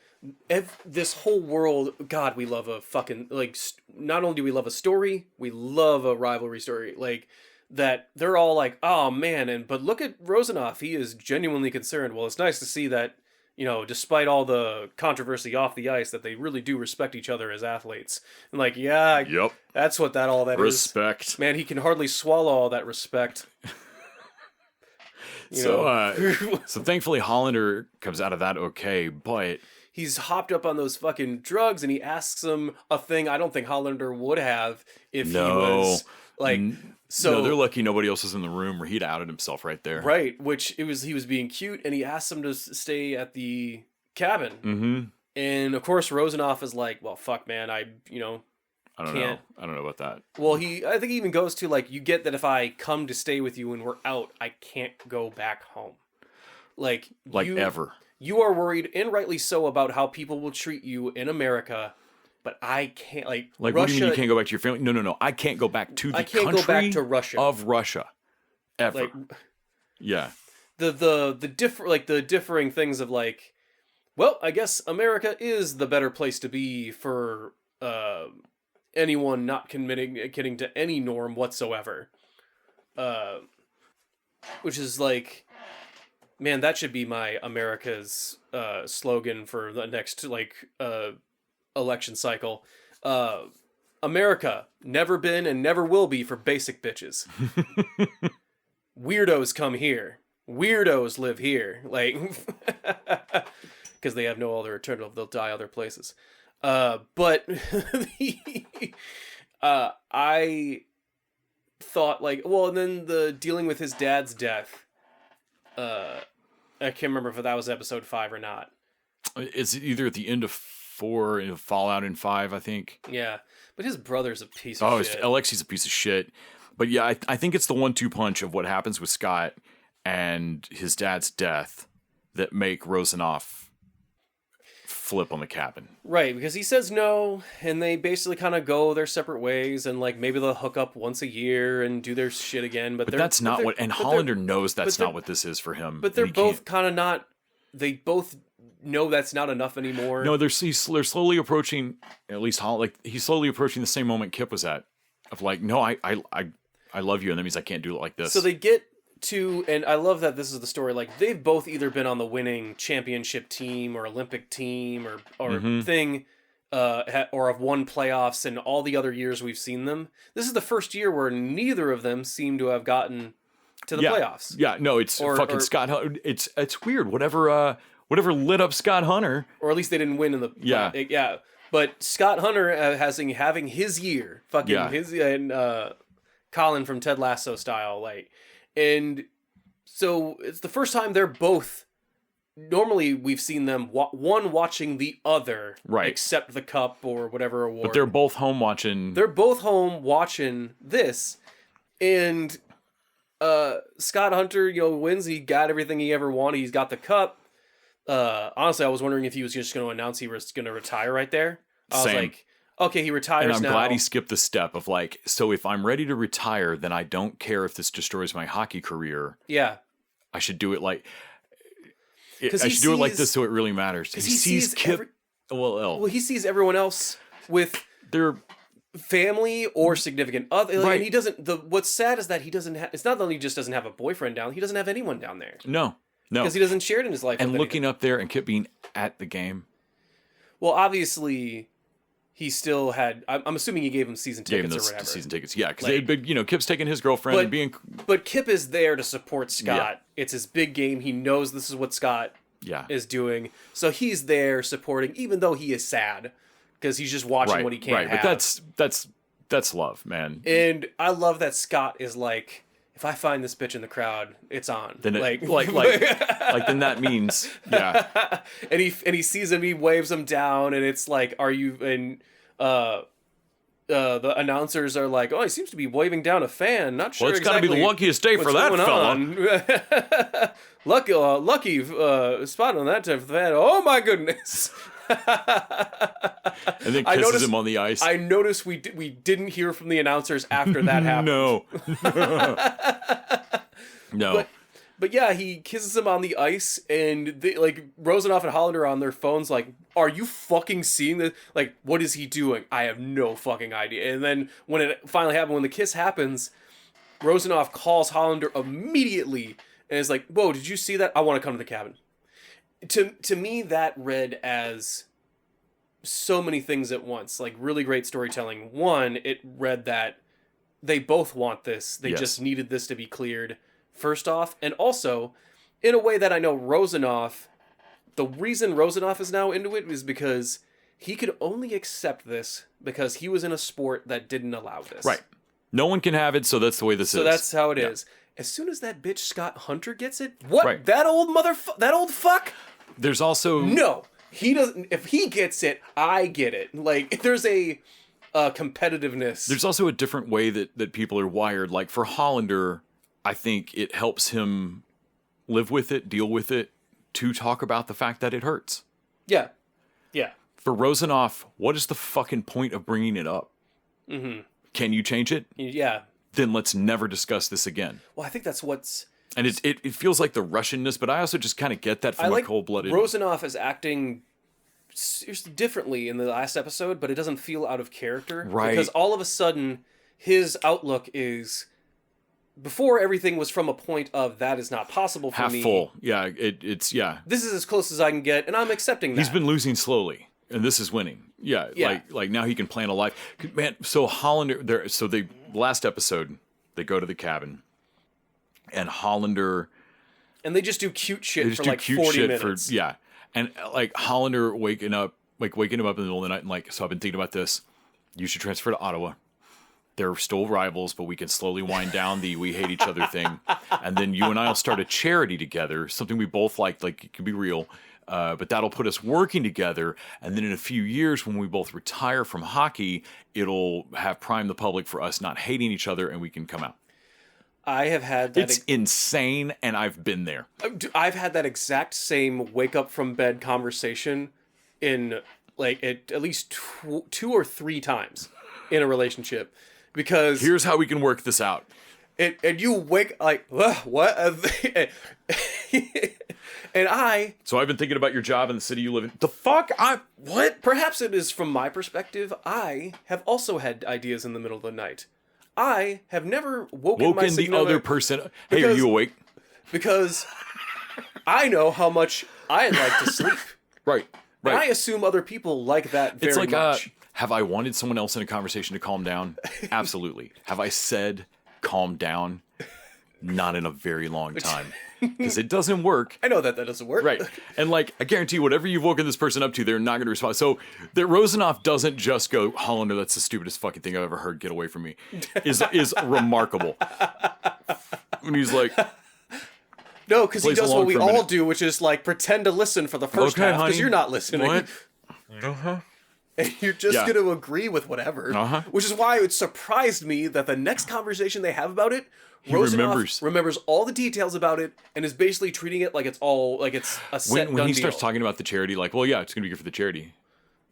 this whole world, God, we love a fucking, like, not only do we love a story, we love a rivalry story. Like, that they're all like, oh man, but look at Rosenoff, he is genuinely concerned. Well, it's nice to see that, you know, despite all the controversy off the ice, that they really do respect each other as athletes. And like, that's what all that respect. is. Man, he can hardly swallow all that respect. So thankfully Hollander comes out of that okay, but he's hopped up on those fucking drugs, and he asks him a thing I don't think Hollander would have if he was like. So they're lucky nobody else was in the room, or he'd outed himself right there. Right, he was being cute, and he asked him to stay at the cabin. Mm-hmm. And of course, Rosenoff is like, "Well, fuck, man, I don't can't. know. I don't know about that." Well, I think he even goes to like, you get that if I come to stay with you and we're out, I can't go back home. Like ever. You are worried, and rightly so, about how people will treat you in America, but I can't. Like Russia, what do you mean you can't go back to your family? No. I can't go back to the country. I can't go back to Russia. Of Russia, ever. Like, yeah. The differing things of like, well, I guess America is the better place to be for anyone not committing to any norm whatsoever. Which is like, man, that should be my America's slogan for the next election cycle. America, never been and never will be for basic bitches. Weirdos come here. Weirdos live here. Like, because they have no other alternative. They'll die other places. But I thought and then the dealing with his dad's death. I can't remember if that was episode 5 or not. It's either at the end of 4 and Fallout in 5, I think. Yeah, but his brother's a piece of shit. Alexi's a piece of shit. But yeah, I think it's the 1-2 punch of what happens with Scott and his dad's death that make Rosenoff flip on the cabin. Right, because he says no, and they basically kind of go their separate ways, and like maybe they'll hook up once a year and do their shit again. But that's not what. And Hollander knows that's not what this is for him. But they're both kind of not. They both know that's not enough anymore. No, they're slowly approaching. At least he's slowly approaching the same moment Kip was at, of like, no, I love you, and that means I can't do it like this. So they get to, and I love that this is the story, like they've both either been on the winning championship team or Olympic team or thing, or have won playoffs, and all the other years we've seen them. This is the first year where neither of them seem to have gotten to the playoffs. Yeah, no, it's Scott Hunter. It's weird. Whatever lit up Scott Hunter, or at least they didn't win in the yeah. But Scott Hunter having his year, his and Colin from Ted Lasso style, like. And so it's the first time they're both. Normally, we've seen them one watching the other, accept the cup or whatever award. But they're both home watching. They're both home watching this, and Scott Hunter, wins. He got everything he ever wanted. He's got the cup. Honestly, I was wondering if he was just going to announce he was going to retire right there. I was like, okay, he retires now. And I'm glad he skipped the step of like, so if I'm ready to retire, then I don't care if this destroys my hockey career. Yeah. I should do it like... do it like this so it really matters. He sees Kip... he sees everyone else with their family or significant other. Right. And he doesn't... What's sad is that he doesn't have... It's not that he just doesn't have a boyfriend down. He doesn't have anyone down there. No. Because he doesn't share it in his life. And looking up there and Kip being at the game. Well, obviously... He still had. I'm assuming he gave him season tickets or whatever. Season tickets, yeah. Because Kip's taking his girlfriend and being. But Kip is there to support Scott. Yeah. It's his big game. He knows this is what Scott is doing, so he's there supporting, even though he is sad because he's just watching what he can't have. But that's love, man. And I love that Scott is like, if I find this bitch in the crowd, it's on. Then then that means and he sees him, he waves him down, and it's like, are you? And the announcers are like, oh, he seems to be waving down a fan. Not sure. Well, it's got to be the luckiest day for that fella. Lucky spot on that type of fan. Oh my goodness. And then kisses him on the ice. I noticed we didn't hear from the announcers after that happened. No. No. But yeah, he kisses him on the ice, and they, like, Rosenoff and Hollander are on their phones like, are you fucking seeing this? Like, what is he doing? I have no fucking idea. And then when it finally happened, when the kiss happens, Rosenoff calls Hollander immediately and is like, whoa, did you see that? I want to come to the cabin. To me, that read as so many things at once. Like, really great storytelling. One, it read that they both want this. They just needed this to be cleared. First off, and also, in a way that I know Rosenoff, the reason Rosenoff is now into it is because he could only accept this because he was in a sport that didn't allow this. Right. No one can have it, so that's the way this is. So that's how it is. As soon as that bitch Scott Hunter gets it, what? Right. That old fuck? There's also... No, he doesn't. If he gets it, I get it. Like, there's a competitiveness. There's also a different way that people are wired. Like, for Hollander... I think it helps him live with it, deal with it, to talk about the fact that it hurts. Yeah. Yeah. For Rosenoff, what is the fucking point of bringing it up? Mm-hmm. Can you change it? Yeah. Then let's never discuss this again. Well, I think that's what's... And it feels like the Russianness, but I also just kind of get that from a cold-blooded... Rosenoff is acting differently in the last episode, but it doesn't feel out of character. Right. Because all of a sudden, his outlook is... Before, everything was from a point of, that is not possible for me. Half full. Yeah, it's. This is as close as I can get, and I'm accepting that. He's been losing slowly, and this is winning. Yeah. Like now he can plan a life. Man, so Hollander, last episode, they go to the cabin, and Hollander... And they just do cute shit for like 40 minutes. And like Hollander waking him up in the middle of the night, and like, so I've been thinking about this. You should transfer to Ottawa. They're still rivals, but we can slowly wind down the we hate each other thing. And then you and I will start a charity together, something we both like it can be real. But that'll put us working together. And then in a few years, when we both retire from hockey, it'll have primed the public for us not hating each other, and we can come out. I have had that. It's insane, and I've been there. I've had that exact same wake up from bed conversation in like at least 2 or 3 times in a relationship. Because here's how we can work this out. And you wake like what? And So I've been thinking about your job in the city you live in. The fuck? What? Perhaps it is from my perspective. I have also had ideas in the middle of the night. I have never woken the other person. Hey, are you awake? Because I know how much I like to sleep. Right. And I assume other people like that very much. Have I wanted someone else in a conversation to calm down? Absolutely. Have I said calm down? Not in a very long time. Because it doesn't work. I know that doesn't work. Right. And like, I guarantee whatever you've woken this person up to, they're not going to respond. So that Rosenoff doesn't just go, Hollander, that's the stupidest fucking thing I've ever heard. Get away from me. Is remarkable. When he's like... No, because he does what we all do, which is like pretend to listen for the first half, because you're not listening. What? And you're just going to agree with whatever. Which is why it surprised me that the next conversation they have about it, Rosenoff remembers all the details about it and is basically treating it like it's all like it's a set when he starts talking about the charity, like, well, yeah, it's going to be good for the charity.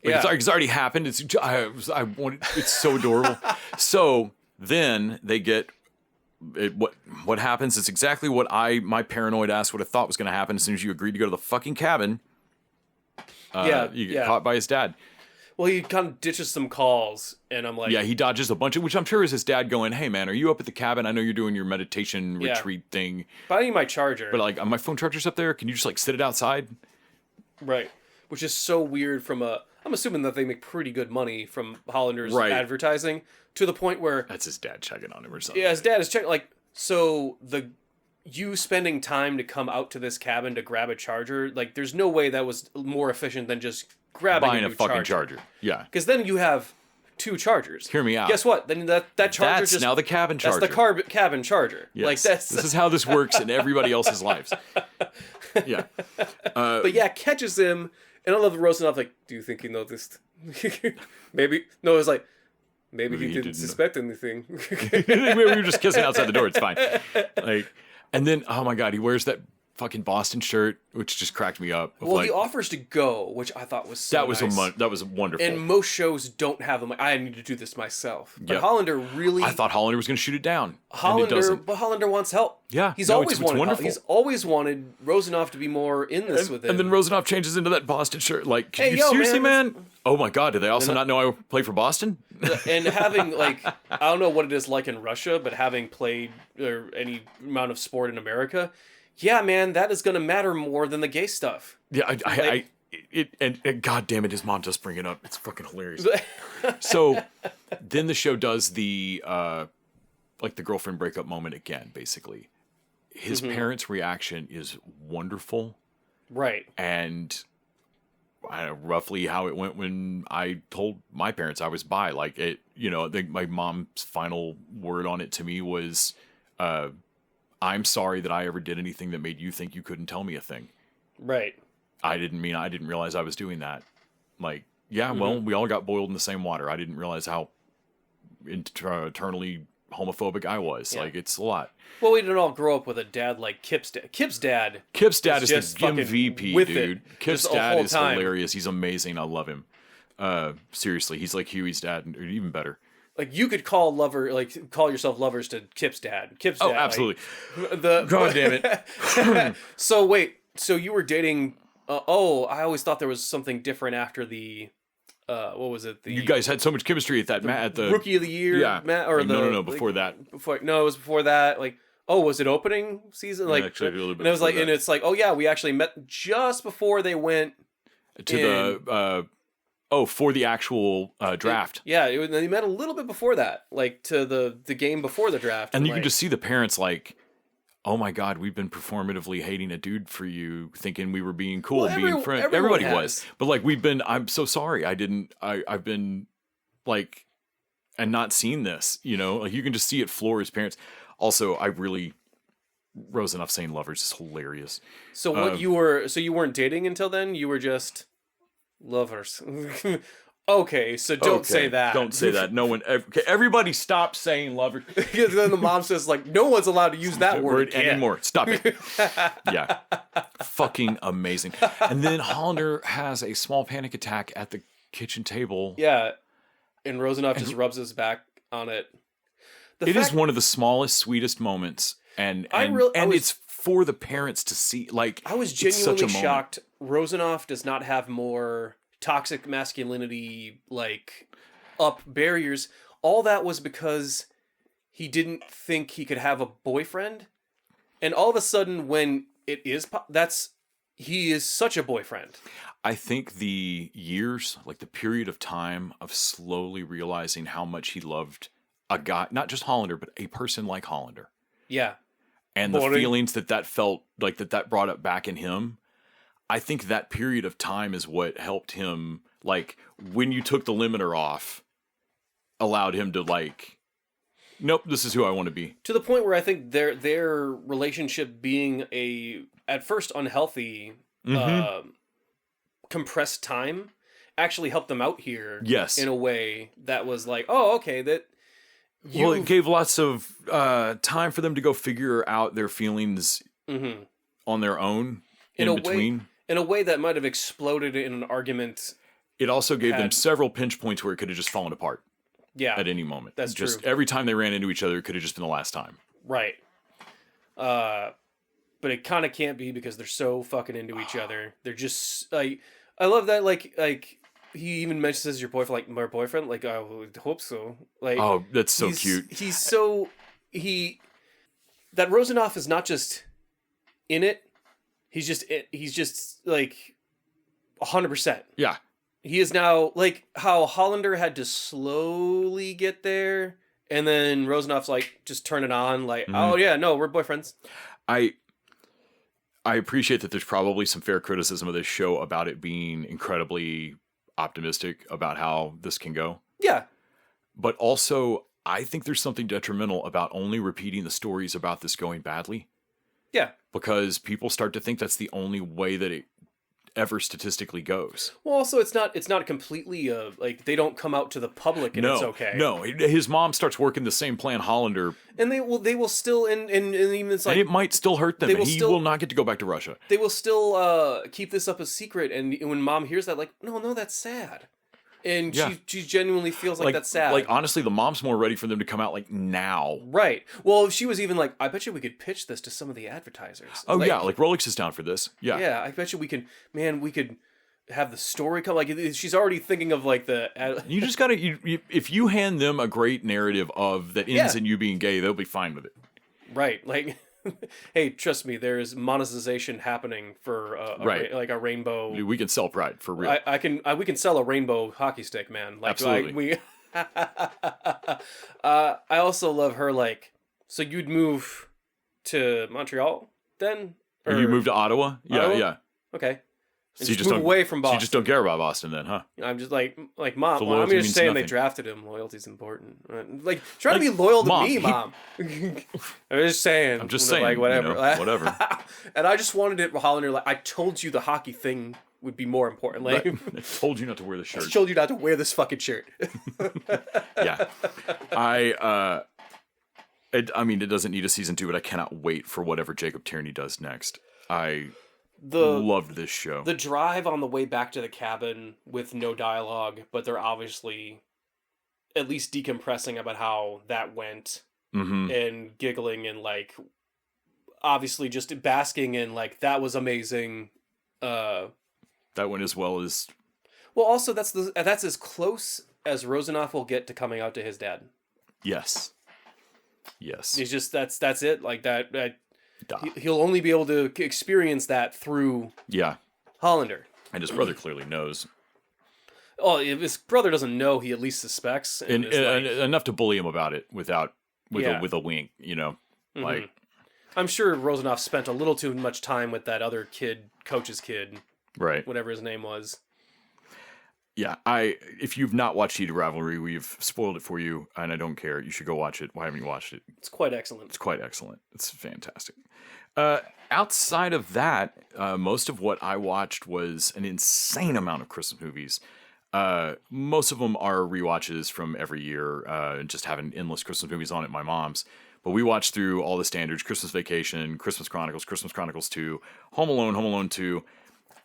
Like, it's already happened. It's so adorable. So then they get what happens. It's exactly what my paranoid ass would have thought was going to happen as soon as you agreed to go to the fucking cabin. You get caught by his dad. Well, he kind of ditches some calls, and I'm like... Yeah, he dodges a bunch of... Which I'm sure is his dad going, hey, man, are you up at the cabin? I know you're doing your meditation retreat thing. But I need my charger. But, like, my phone charger's up there. Can you just, like, sit it outside? Right. Which is so weird from a... I'm assuming that they make pretty good money from Hollander's advertising, to the point where... That's his dad checking on him or something. Yeah, his dad is checking... Like, so you spending time to come out to this cabin to grab a charger, like, there's no way that was more efficient than just... buying a fucking charger. Yeah. Because then you have 2 chargers. Hear me out. Guess what? Then that charger that's now the cabin charger. That's the cabin charger. Yes. Like this is how this works in everybody else's lives. Yeah. But yeah, catches him, and I love Rosenoff, like, do you think you know this? Maybe. No, it's like, Maybe he didn't suspect anything. We were just kissing outside the door. It's fine. Like, and then, oh my God, he wears that fucking Boston shirt, which just cracked me up. Well, he offers to go, which I thought was so nice. That was wonderful. And most shows don't have them. Like, I need to do this myself. But Hollander really... I thought Hollander was going to shoot it down. But Hollander wants help. Yeah. He's always wanted help. He's always wanted Rozanoff to be more in this with him. And then Rozanoff changes into that Boston shirt. Like, seriously, man? Oh my God, do they also not know I play for Boston? And having, like, I don't know what it is like in Russia, but having played or any amount of sport in America... Yeah, man, that is going to matter more than the gay stuff. Yeah, and God damn it, his mom does bring it up. It's fucking hilarious. So then the show does the the girlfriend breakup moment again. Basically, his parents' reaction is wonderful, right? And I know roughly how it went when I told my parents I was bi. Like it, I think my mom's final word on it to me was. I'm sorry that I ever did anything that made you think you couldn't tell me a thing. Right. I didn't realize I was doing that. Like, well, we all got boiled in the same water. I didn't realize how eternally homophobic I was. Yeah. Like, it's a lot. Well, we didn't all grow up with a dad like Kip's dad. Kip's dad is the Gim VP, dude. Kip's dad is hilarious. He's amazing. I love him. Seriously, he's like Huey's dad, or even better. Like, you could call yourself lovers to Kip's dad. Kip's dad. Oh, absolutely. God damn it. So, wait. So, you were dating... I always thought there was something different after the... what was it? You guys had so much chemistry at that at the... Rookie of the Year, or No, before that. It was before that. Like, was it opening season? Like, actually, a little bit and it was like, and it's like, we actually met just before they went... for the actual draft. They met a little bit before that, like to the game before the draft. And you can just see the parents like, oh my God, we've been performatively hating a dude for you, thinking we were being cool, being friends. Everybody was. But like, I'm so sorry. I've been like, and not seen this, like you can just see it floor his parents. Also, Rozanoff saying lovers is hilarious. So you weren't dating until then? You were just... lovers. Okay, so don't say that. Don't say that. No one. Everybody stop saying lovers. Because then the mom says, like, no one's allowed to use that word anymore. Stop it. Yeah. Fucking amazing. And then Hollander has a small panic attack at the kitchen table. Yeah. And Rozanoff just rubs his back on it. It is one of the smallest, sweetest moments. And it's for the parents to see. Like, I was genuinely shocked. Rozanoff does not have more toxic masculinity, like, up barriers. All that was because he didn't think he could have a boyfriend. And all of a sudden, when it is, he is such a boyfriend. I think the years, like the period of time of slowly realizing how much he loved a guy, not just Hollander, but a person like Hollander. Yeah. And the feelings that felt like that brought up back in him. I think that period of time is what helped him, like, when you took the limiter off, allowed him to, like, nope, this is who I want to be. To the point where I think their relationship being at first unhealthy, compressed time actually helped them out here. Yes. In a way that was like, it gave lots of time for them to go figure out their feelings on their own in between. In a way that might have exploded in an argument. It also gave them several pinch points where it could have just fallen apart. Yeah. At any moment. That's just true. Every time they ran into each other, it could have just been the last time. Right. But it kind of can't be because they're so fucking into each other. They're just like, I love that. Like he even mentions your boyfriend, like my boyfriend. Like I would hope so. Like, oh, that's so cute. That Rozanoff is not just in it. He's just like 100%. Yeah. He is now, like how Hollander had to slowly get there, and then Rozanoff's like just turn it on, like, oh yeah, no, we're boyfriends. I appreciate that there's probably some fair criticism of this show about it being incredibly optimistic about how this can go. Yeah. But also, I think there's something detrimental about only repeating the stories about this going badly. Yeah. Because people start to think that's the only way that ever statistically goes. Well, also it's not completely like they don't come out to the public and it's okay. No, his mom starts working the same plan Hollander, and they will still and even it's like, and it might still hurt them. He will not get to go back to Russia. They will still keep this up a secret, and when Mom hears that, like, no, that's sad. And she genuinely feels like that's sad. Like, honestly, the mom's more ready for them to come out, like, now. Right. Well, she was even like, I bet you we could pitch this to some of the advertisers. Oh, like, yeah. Like, Rolex is down for this. Yeah. Yeah, I bet you we could have the story come. Like, she's already thinking of, like, the... You just gotta... if you hand them a great narrative that ends in you being gay, they'll be fine with it. Right. Like... Hey, trust me, there's monetization happening for a rainbow. We can sell Pride for real. We can sell a rainbow hockey stick, man. Like, absolutely. I also love her. Like, so you'd move to Montreal then, or you moved to Ottawa? Ottawa? Yeah. Okay. So you just move away from Boston. So you just don't care about Boston then, huh? I'm just like Mom. Well, I'm just saying they drafted him. Loyalty's important. Like, trying to be loyal to Mom, me, Mom. I'm just saying. Like, whatever. You know, whatever. And I just wanted it, Hollander. Like, I told you the hockey thing would be more important. Like, I told you not to wear the shirt. I told you not to wear this fucking shirt. Yeah. I mean, it doesn't need a season 2, but I cannot wait for whatever Jacob Tierney does next. I loved this show. The drive on the way back to the cabin with no dialogue, but they're obviously at least decompressing about how that went, and giggling and like obviously just basking in like that was amazing. That went as well as. Well, also that's as close as Rozanoff will get to coming out to his dad. Yes. He's just that's it. Like that. He'll only be able to experience that through Hollander. And his brother clearly knows. Oh, if his brother doesn't know, he at least suspects. And enough to bully him about it with a wink, you know. Mm-hmm. Like, I'm sure Rozanoff spent a little too much time with that other kid, coach's kid. Right. Whatever his name was. Yeah, if you've not watched Heated Rivalry, we've spoiled it for you, and I don't care. You should go watch it. Why haven't you watched it? It's quite excellent. It's fantastic. Outside of that, most of what I watched was an insane amount of Christmas movies. Most of them are rewatches from every year, just having endless Christmas movies on at my mom's. But we watched through all the standards: Christmas Vacation, Christmas Chronicles 2, Home Alone 2.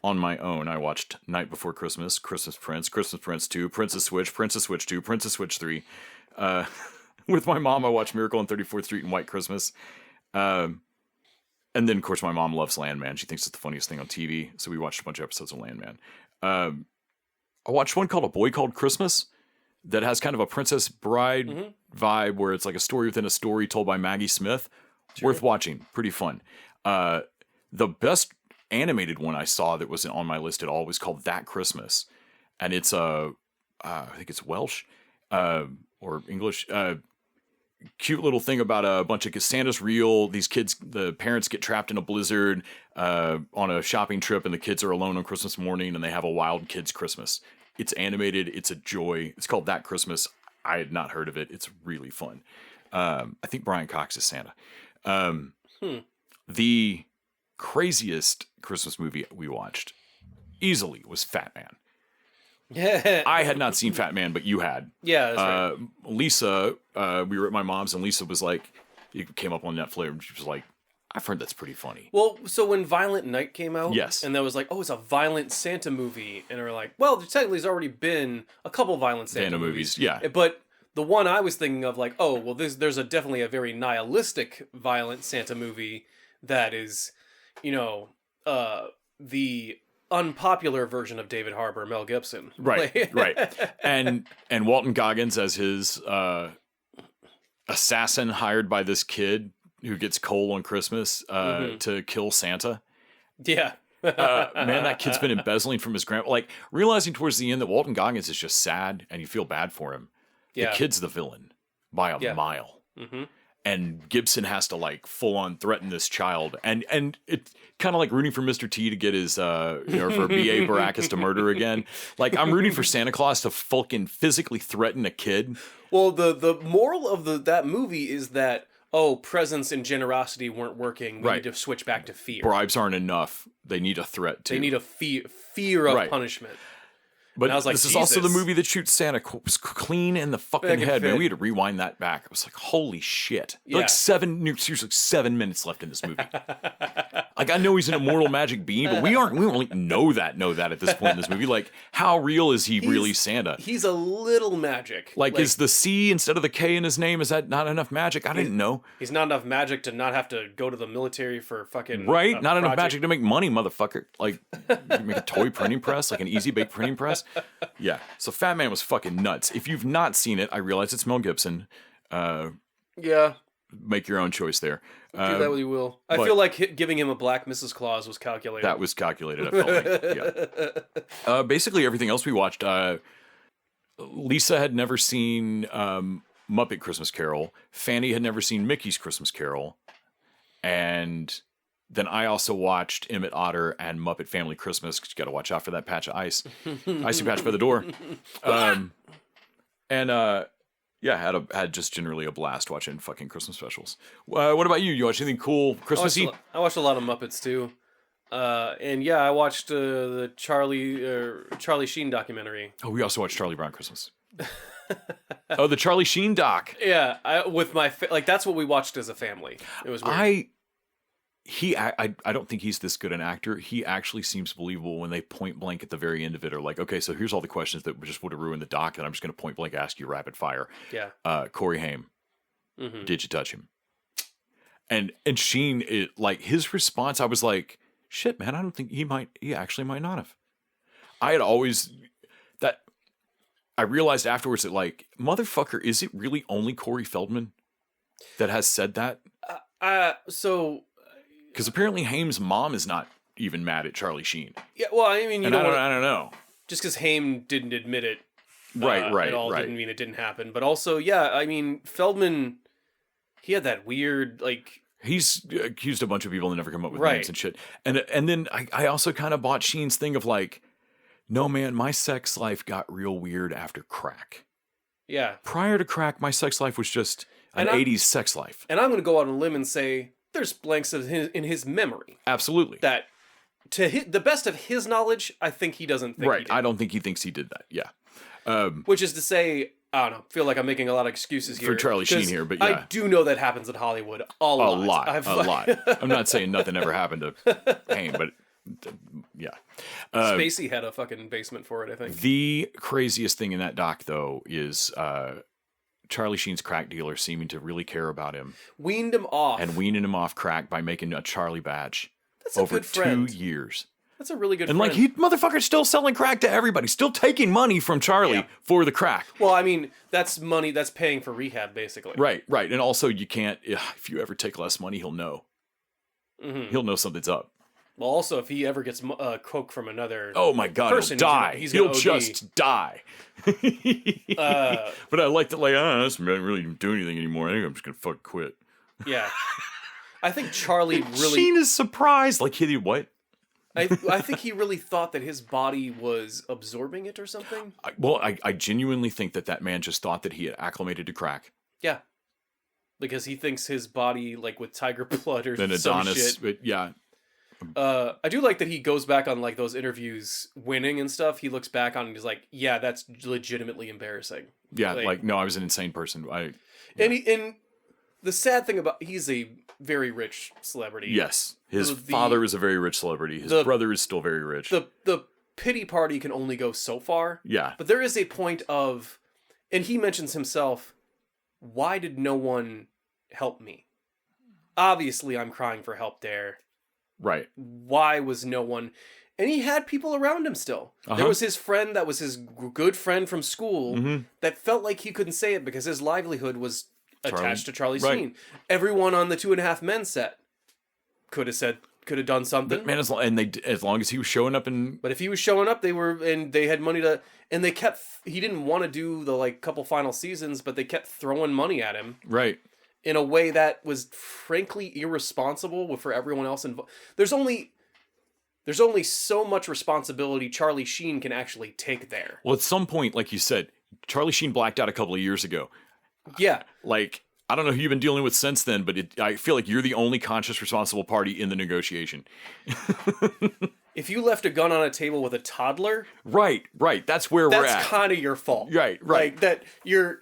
On my own, I watched Night Before Christmas, Christmas Prince 2, Princess Switch 2, Princess Switch 3. With my mom, I watched Miracle on 34th Street and White Christmas. And then, of course, my mom loves Landman. She thinks it's the funniest thing on TV, so we watched a bunch of episodes of Landman. I watched one called A Boy Called Christmas that has kind of a Princess Bride vibe, where it's like a story within a story told by Maggie Smith. Sure. Worth watching. Pretty fun. The best animated one I saw that wasn't on my list at all was called That Christmas, and it's I think it's Welsh or English. Cute little thing about a bunch of Santa's real. These kids, the parents get trapped in a blizzard on a shopping trip, and the kids are alone on Christmas morning, and they have a wild kids Christmas. It's animated. It's a joy. It's called That Christmas. I had not heard of it. It's really fun. I think Brian Cox is Santa. The craziest Christmas movie we watched easily was Fat Man. Yeah. I had not seen Fat Man, but you had. Yeah, that's right. Lisa, we were at my mom's, and Lisa was like, it came up on Netflix, and she was like, I've heard that's pretty funny. Well, so when Violent Night came out, yes, and that was like, oh, it's a violent Santa movie, and we're like, well, there technically has already been a couple violent Santa movies. Yeah. But the one I was thinking of, like, oh, well, there's definitely a very nihilistic violent Santa movie that is, you know, the unpopular version of David Harbour, Mel Gibson. Right, right. And Walton Goggins as his assassin hired by this kid who gets coal on Christmas to kill Santa. Yeah. Man, that kid's been embezzling from his grandpa. Like, realizing towards the end that Walton Goggins is just sad and you feel bad for him. Yeah. The kid's the villain by a mile. Mm-hmm. And Gibson has to, like, full on threaten this child. And it's kind of like rooting for Mr. T to get his, for B.A. Baracus to murder again. Like, I'm rooting for Santa Claus to fucking physically threaten a kid. Well, the moral of that movie is that oh, presence and generosity weren't working. We Right. need to switch back to fear. Bribes aren't enough. They need a threat too. They need a fear of Right. punishment. But I was like, this is also the Jesus. movie that shoots Santa clean in the fucking Like a head. Man, fit. we had to rewind that back. I was like, holy shit. Yeah. Seriously, 7 minutes left in this movie. Like, I know he's an immortal magic being, but we don't really know that at this point in this movie. Like, how real is he really Santa? He's a little magic. Like, is the C instead of the K in his name, is that not enough magic? I didn't know. He's not enough magic to not have to go to the military for fucking... Right? Not enough project. magic to make money, motherfucker. Like, you make a toy printing press, like an easy bake printing press. Yeah. So Fat Man was fucking nuts. If you've not seen it, I realize it's Mel Gibson. Yeah. Make your own choice there. Do that what you will. I feel like giving him a black Mrs. Claus was calculated. That was calculated, I felt like. Yeah. Basically, everything else we watched, Lisa had never seen Muppet Christmas Carol. Fanny had never seen Mickey's Christmas Carol. And then I also watched Emmett Otter and Muppet Family Christmas, because you got to watch out for that patch of ice. Icy patch by the door. Yeah, had just generally a blast watching fucking Christmas specials. What about you? You watch anything cool Christmassy? I watched a lot of Muppets too. And yeah, I watched the Charlie Sheen documentary. Oh, we also watched Charlie Brown Christmas. Oh, the Charlie Sheen doc. Yeah, with my that's what we watched as a family. It was weird. I don't think he's this good an actor. He actually seems believable when they point blank at the very end of it are like, okay, so here's all the questions that just would have ruined the doc, and I'm just going to point blank ask you rapid fire. Yeah. Corey Haim, did you touch him? And Sheen, like his response, I was like, shit, man, I don't think he actually might not have. I had always I realized afterwards that like, motherfucker, is it really only Corey Feldman that has said that? So. Because apparently Haim's mom is not even mad at Charlie Sheen. Yeah, well, I mean, I don't know. Just because Haim didn't admit it, right, at all didn't mean it didn't happen. But also, yeah, I mean, Feldman, he had that weird like. He's accused a bunch of people and never come up with right. names and shit. And then I also kind of bought Sheen's thing of like, no man, my sex life got real weird after crack. Yeah. Prior to crack, my sex life was just an 80s sex life. And I'm going to go out on a limb and say there's blanks in his memory. Absolutely. That, to the best of his knowledge, I think he doesn't think he did. I don't think he thinks he did that. Yeah. Which is to say, I don't know, feel like I'm making a lot of excuses here. For Charlie Sheen here, but yeah. I do know that happens in Hollywood a lot. A lot. I'm not saying nothing ever happened to Haim, but yeah. Spacey had a fucking basement for it, I think. The craziest thing in that doc, though, is Charlie Sheen's crack dealer seeming to really care about him. Weaned him off. And weaning him off crack by making a Charlie badge. That's a over good friend. 2 years. That's a really good friend. And like, he motherfucker's still selling crack to everybody. Still taking money from Charlie for the crack. Well, I mean, that's money that's paying for rehab, basically. Right. And also, you can't, if you ever take less money, he'll know. Mm-hmm. He'll know something's up. Well, also, if he ever gets coke from another oh my God, person, he'll die. He'll OD. just die. But I like that, like, this doesn't really do anything anymore. I think I'm just going to fucking quit. Yeah. I think Charlie really... Sheen is surprised. Like, what? I think he really thought that his body was absorbing it or something. I genuinely think that man just thought that he had acclimated to crack. Yeah. Because he thinks his body, like, with tiger blood or some Adonis, shit. But yeah. I do like that he goes back on like those interviews winning and stuff. He looks back on and he's like, yeah, that's legitimately embarrassing. Yeah, like no, I was an insane person. And the sad thing about he's a very rich celebrity. Yes. His father is a very rich celebrity. His brother is still very rich. The pity party can only go so far. Yeah. But there is a point of, and he mentions himself, why did no one help me? Obviously I'm crying for help there. Right. Why was no one... And he had people around him still. There was his friend that was his good friend from school that felt like he couldn't say it because his livelihood was attached to Charlie Sheen. Everyone on the 2.5 Men set could have done something. But man, as long as he was showing up and... But if he was showing up, they had money to... And they kept... He didn't want to do the like couple final seasons, but they kept throwing money at him. Right. In a way that was frankly irresponsible for everyone else involved. There's only so much responsibility Charlie Sheen can actually take there. Well, at some point, like you said, Charlie Sheen blacked out a couple of years ago. Yeah. Like, I don't know who you've been dealing with since then, but I feel like you're the only conscious, responsible party in the negotiation. If you left a gun on a table with a toddler, right, that's where we're at. That's kind of your fault, right. Like that, you're.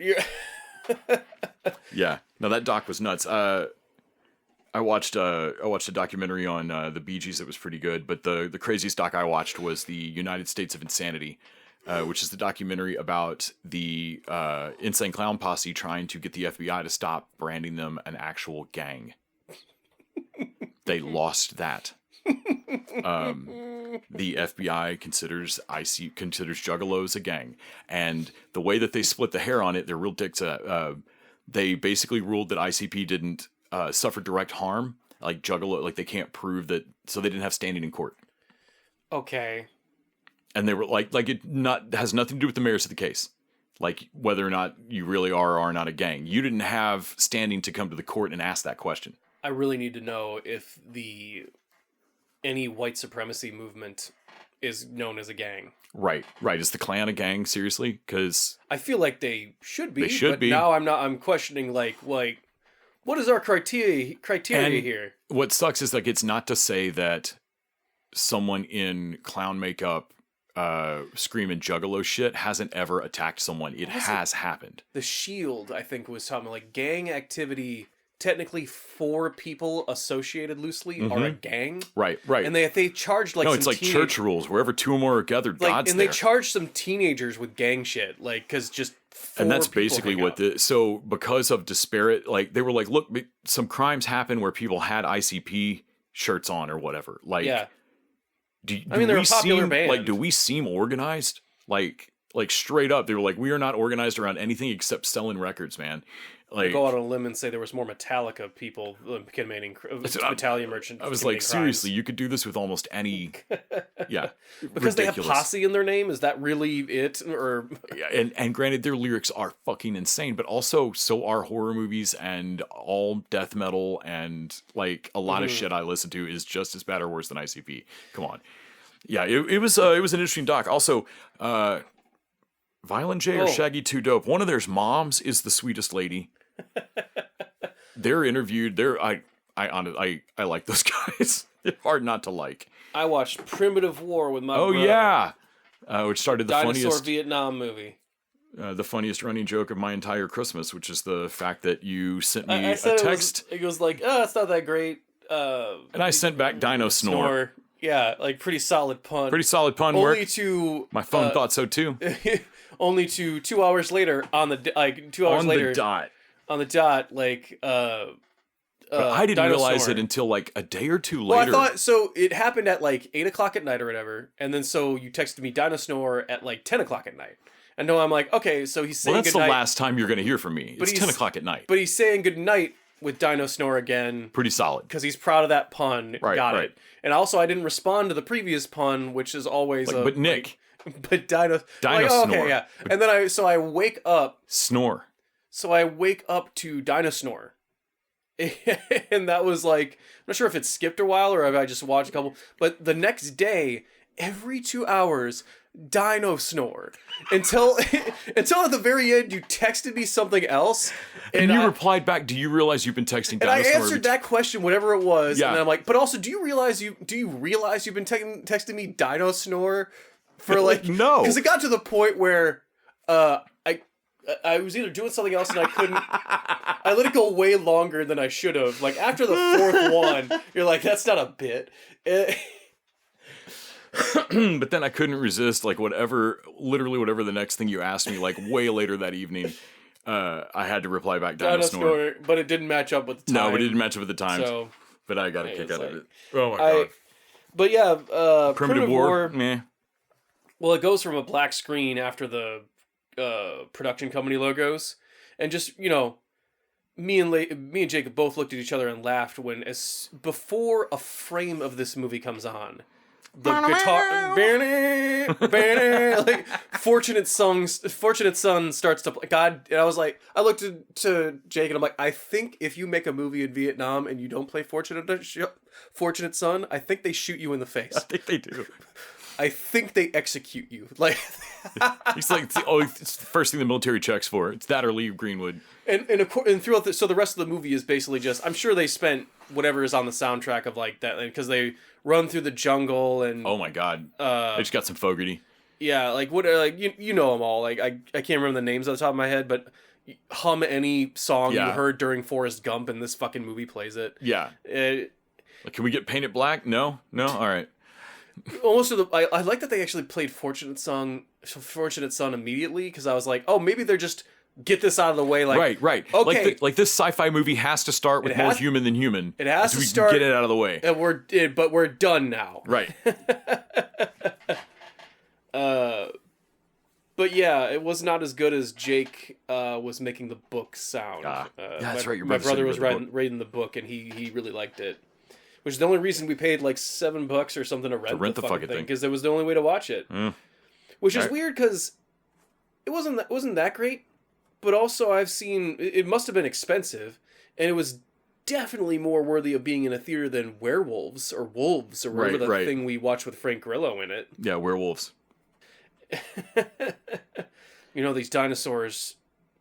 Yeah, no, that doc was nuts. I watched a documentary on the Bee Gees that was pretty good, but the craziest doc I watched was the United States of Insanity, which is the documentary about the Insane Clown Posse trying to get the FBI to stop branding them an actual gang. They lost that. The FBI considers Juggalos a gang, and the way that they split the hair on it, they're real dicks. They basically ruled that ICP didn't suffer direct harm, like Juggalo, like they can't prove that, so they didn't have standing in court. Okay. And they were like it has nothing to do with the merits of the case, like whether or not you really are or are not a gang. You didn't have standing to come to the court and ask that question. I really need to know if any white supremacy movement is known as a gang. Right. Is the Klan a gang? Seriously? Because I feel like they should be. They should be. Now I'm questioning like what is our criteria here? What sucks is like it's not to say that someone in clown makeup screaming Juggalo shit hasn't ever attacked someone. It has happened. The Shield, I think, was talking like gang activity. Technically, 4 people associated loosely are a gang. Right. And they charged like no, some it's like church rules. Wherever 2 or more are gathered, God's and there. they charged some teenagers with gang shit, like because just 4 and that's people basically hang what out. so because of disparate, like they were like, look, some crimes happen where people had ICP shirts on or whatever. Like, yeah. Do they're a popular band. Like, do we seem organized? Like straight up, they were like, we are not organized around anything except selling records, man. Like, go out on a limb and say there was more Metallica people committing Metallica merchant. I was like, seriously, you could do this with almost any. Yeah, because ridiculous. They have posse in their name. Is that really it? Or yeah, and granted, their lyrics are fucking insane, but also so are horror movies and all death metal and like a lot of shit I listen to is just as bad or worse than ICP. Come on, yeah, it was an interesting doc. Also, Violent J or Shaggy 2 Dope. One of their moms is the sweetest lady. They're interviewed. I like those guys. They're hard not to like. I watched Primitive War with my brother. Yeah, which started the Dinosaur Vietnam movie. The funniest running joke of my entire Christmas, which is the fact that you sent me a text. It was like, it's not that great. And I sent back Dino Snore. Yeah, like pretty solid pun. Only to my phone thought so too. Only to 2 hours later on the 2 hours later on the dot, like but I didn't realize it until like a day or two later. Well, I thought so. It happened at like 8:00 at night or whatever, and then so you texted me Dino Snore at like 10:00 at night. And no, I'm like, okay, so he's saying that's good night. The last time you're going to hear from me. It's 10:00 at night. But he's saying good night with Dino Snore again. Pretty solid. Because he's proud of that pun. Got it. And also, I didn't respond to the previous pun, which is always but Nick. But Dino Snore. Okay, yeah. And then I wake up. Snore. So I wake up to Dino Snore. And that was like, I'm not sure if it skipped a while or if I just watched a couple. But the next day, every 2 hours, Dino Snore. Until at the very end, you texted me something else. And you replied back, do you realize you've been texting Dino Snore? And I answered that question, whatever it was. Yeah. And then I'm like, but also, do you realize you've been texting me Dino Snore? For like, no. Because it got to the point where I was either doing something else and I couldn't. I let it go way longer than I should have. Like after the 4th one, you're like, that's not a bit. But then I couldn't resist. Like literally whatever the next thing you asked me, like way later that evening, I had to reply back Dino Snore. But it didn't match up with the time. No, it didn't match up with the times. So, but I got a kick out of it. Oh my god. But yeah, Primitive War. Meh. Well, it goes from a black screen after the production company logos, and just me and Jacob both looked at each other and laughed when before a frame of this movie comes on, the guitar like Fortunate Son starts to play. God, and I looked to Jake and I'm like, I think if you make a movie in Vietnam and you don't play Fortunate Son, I think they shoot you in the face. I think they do. I think they execute you. Like, it's like, it's the first thing the military checks for. It's that or Lee Greenwood. And throughout so the rest of the movie is basically just, I'm sure they spent whatever is on the soundtrack of like that, because they run through the jungle and oh my god, they just got some Fogerty. Yeah, like what, like you know them all. Like I can't remember the names off the top of my head, but hum any song you heard during Forrest Gump, and this fucking movie plays it. Yeah. Like, can we get Paint It Black? No, all right. Almost to the, I like that they actually played Fortunate Son immediately, because I was like, oh, maybe they're just get this out of the way. Like, right. Okay, like this sci-fi movie has to start with more human than human. It has to we start. Get it out of the way. And we're done now. Right. But yeah, it was not as good as Jake was making the book sound. Yeah, that's right. Your my brother was reading the book, and he really liked it. Which is the only reason we paid like $7 or something to rent the fucking thing, because it was the only way to watch it. Which is weird, because it wasn't that great, but also I've seen it must have been expensive, and it was definitely more worthy of being in a theater than Werewolves or Wolves or whatever the thing we watched with Frank Grillo in it. Yeah, Werewolves. You know, these dinosaurs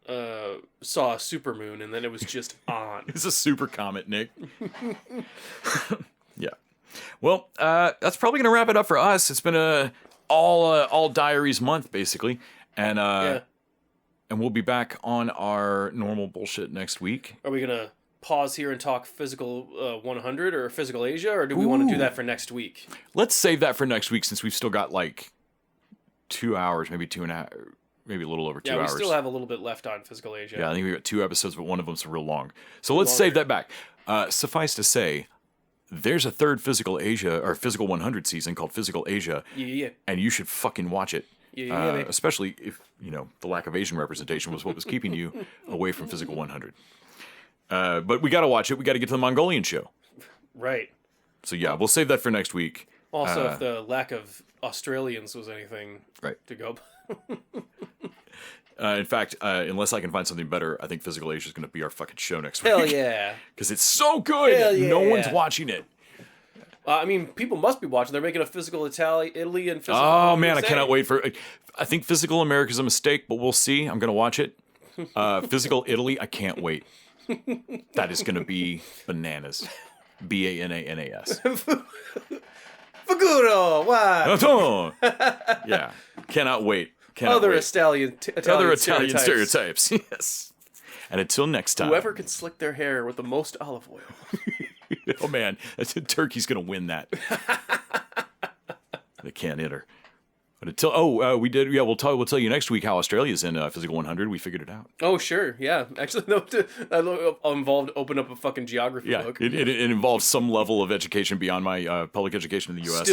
saw a supermoon, and then it was just on. It's a super comet, Nick. Yeah. Well, that's probably gonna wrap it up for us. It's been a all Diaries month, basically, and and we'll be back on our normal bullshit next week. Are we gonna pause here and talk Physical 100 or Physical Asia, or do we want to do that for next week? Let's save that for next week, since we've still got like 2 hours, maybe 2.5, maybe a little over 2 hours. Yeah, we still have a little bit left on Physical Asia. Yeah, I think we got 2 episodes, but one of them's real long. So let's save that back. Suffice to say, there's a third Physical Asia, or Physical 100 season called Physical Asia. Yeah. And you should fucking watch it. Yeah, especially if, the lack of Asian representation was what was keeping you away from Physical 100. But we got to watch it. We got to get to the Mongolian show. Right. So yeah, we'll save that for next week. Also, if the lack of Australians was anything to go. In fact, unless I can find something better, I think Physical Asia is going to be our fucking show next week. Hell yeah. Because it's so good. Hell yeah. No one's watching it. I mean, people must be watching. They're making a Physical Italy and Physical man, USA. I cannot wait for... I think Physical America's a mistake, but we'll see. I'm going to watch it. Physical Italy, I can't wait. That is going to be bananas. Bananas. Faguro, wow. Yeah, cannot wait. Other Italian stereotypes. Yes. And until next time. Whoever can slick their hair with the most olive oil. Oh man, Turkey's gonna win that. They can't hit her. But until we did. Yeah, we'll tell you next week how Australia's in Physical 100. We figured it out. Oh sure, yeah. Actually, no, that involved open up a fucking geography book. It involves some level of education beyond my public education in the U.S.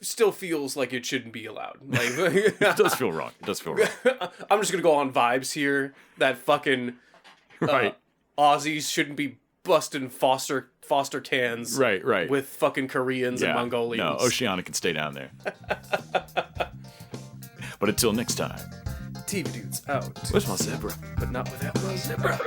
Still feels like it shouldn't be allowed. Like, it does feel wrong. I'm just gonna go on vibes here. That fucking Aussies shouldn't be busting foster cans. Right. With fucking Koreans and Mongolians. No, Oceania can stay down there. But until next time. TV Dudes out. Where's my zebra? But not without my zebra.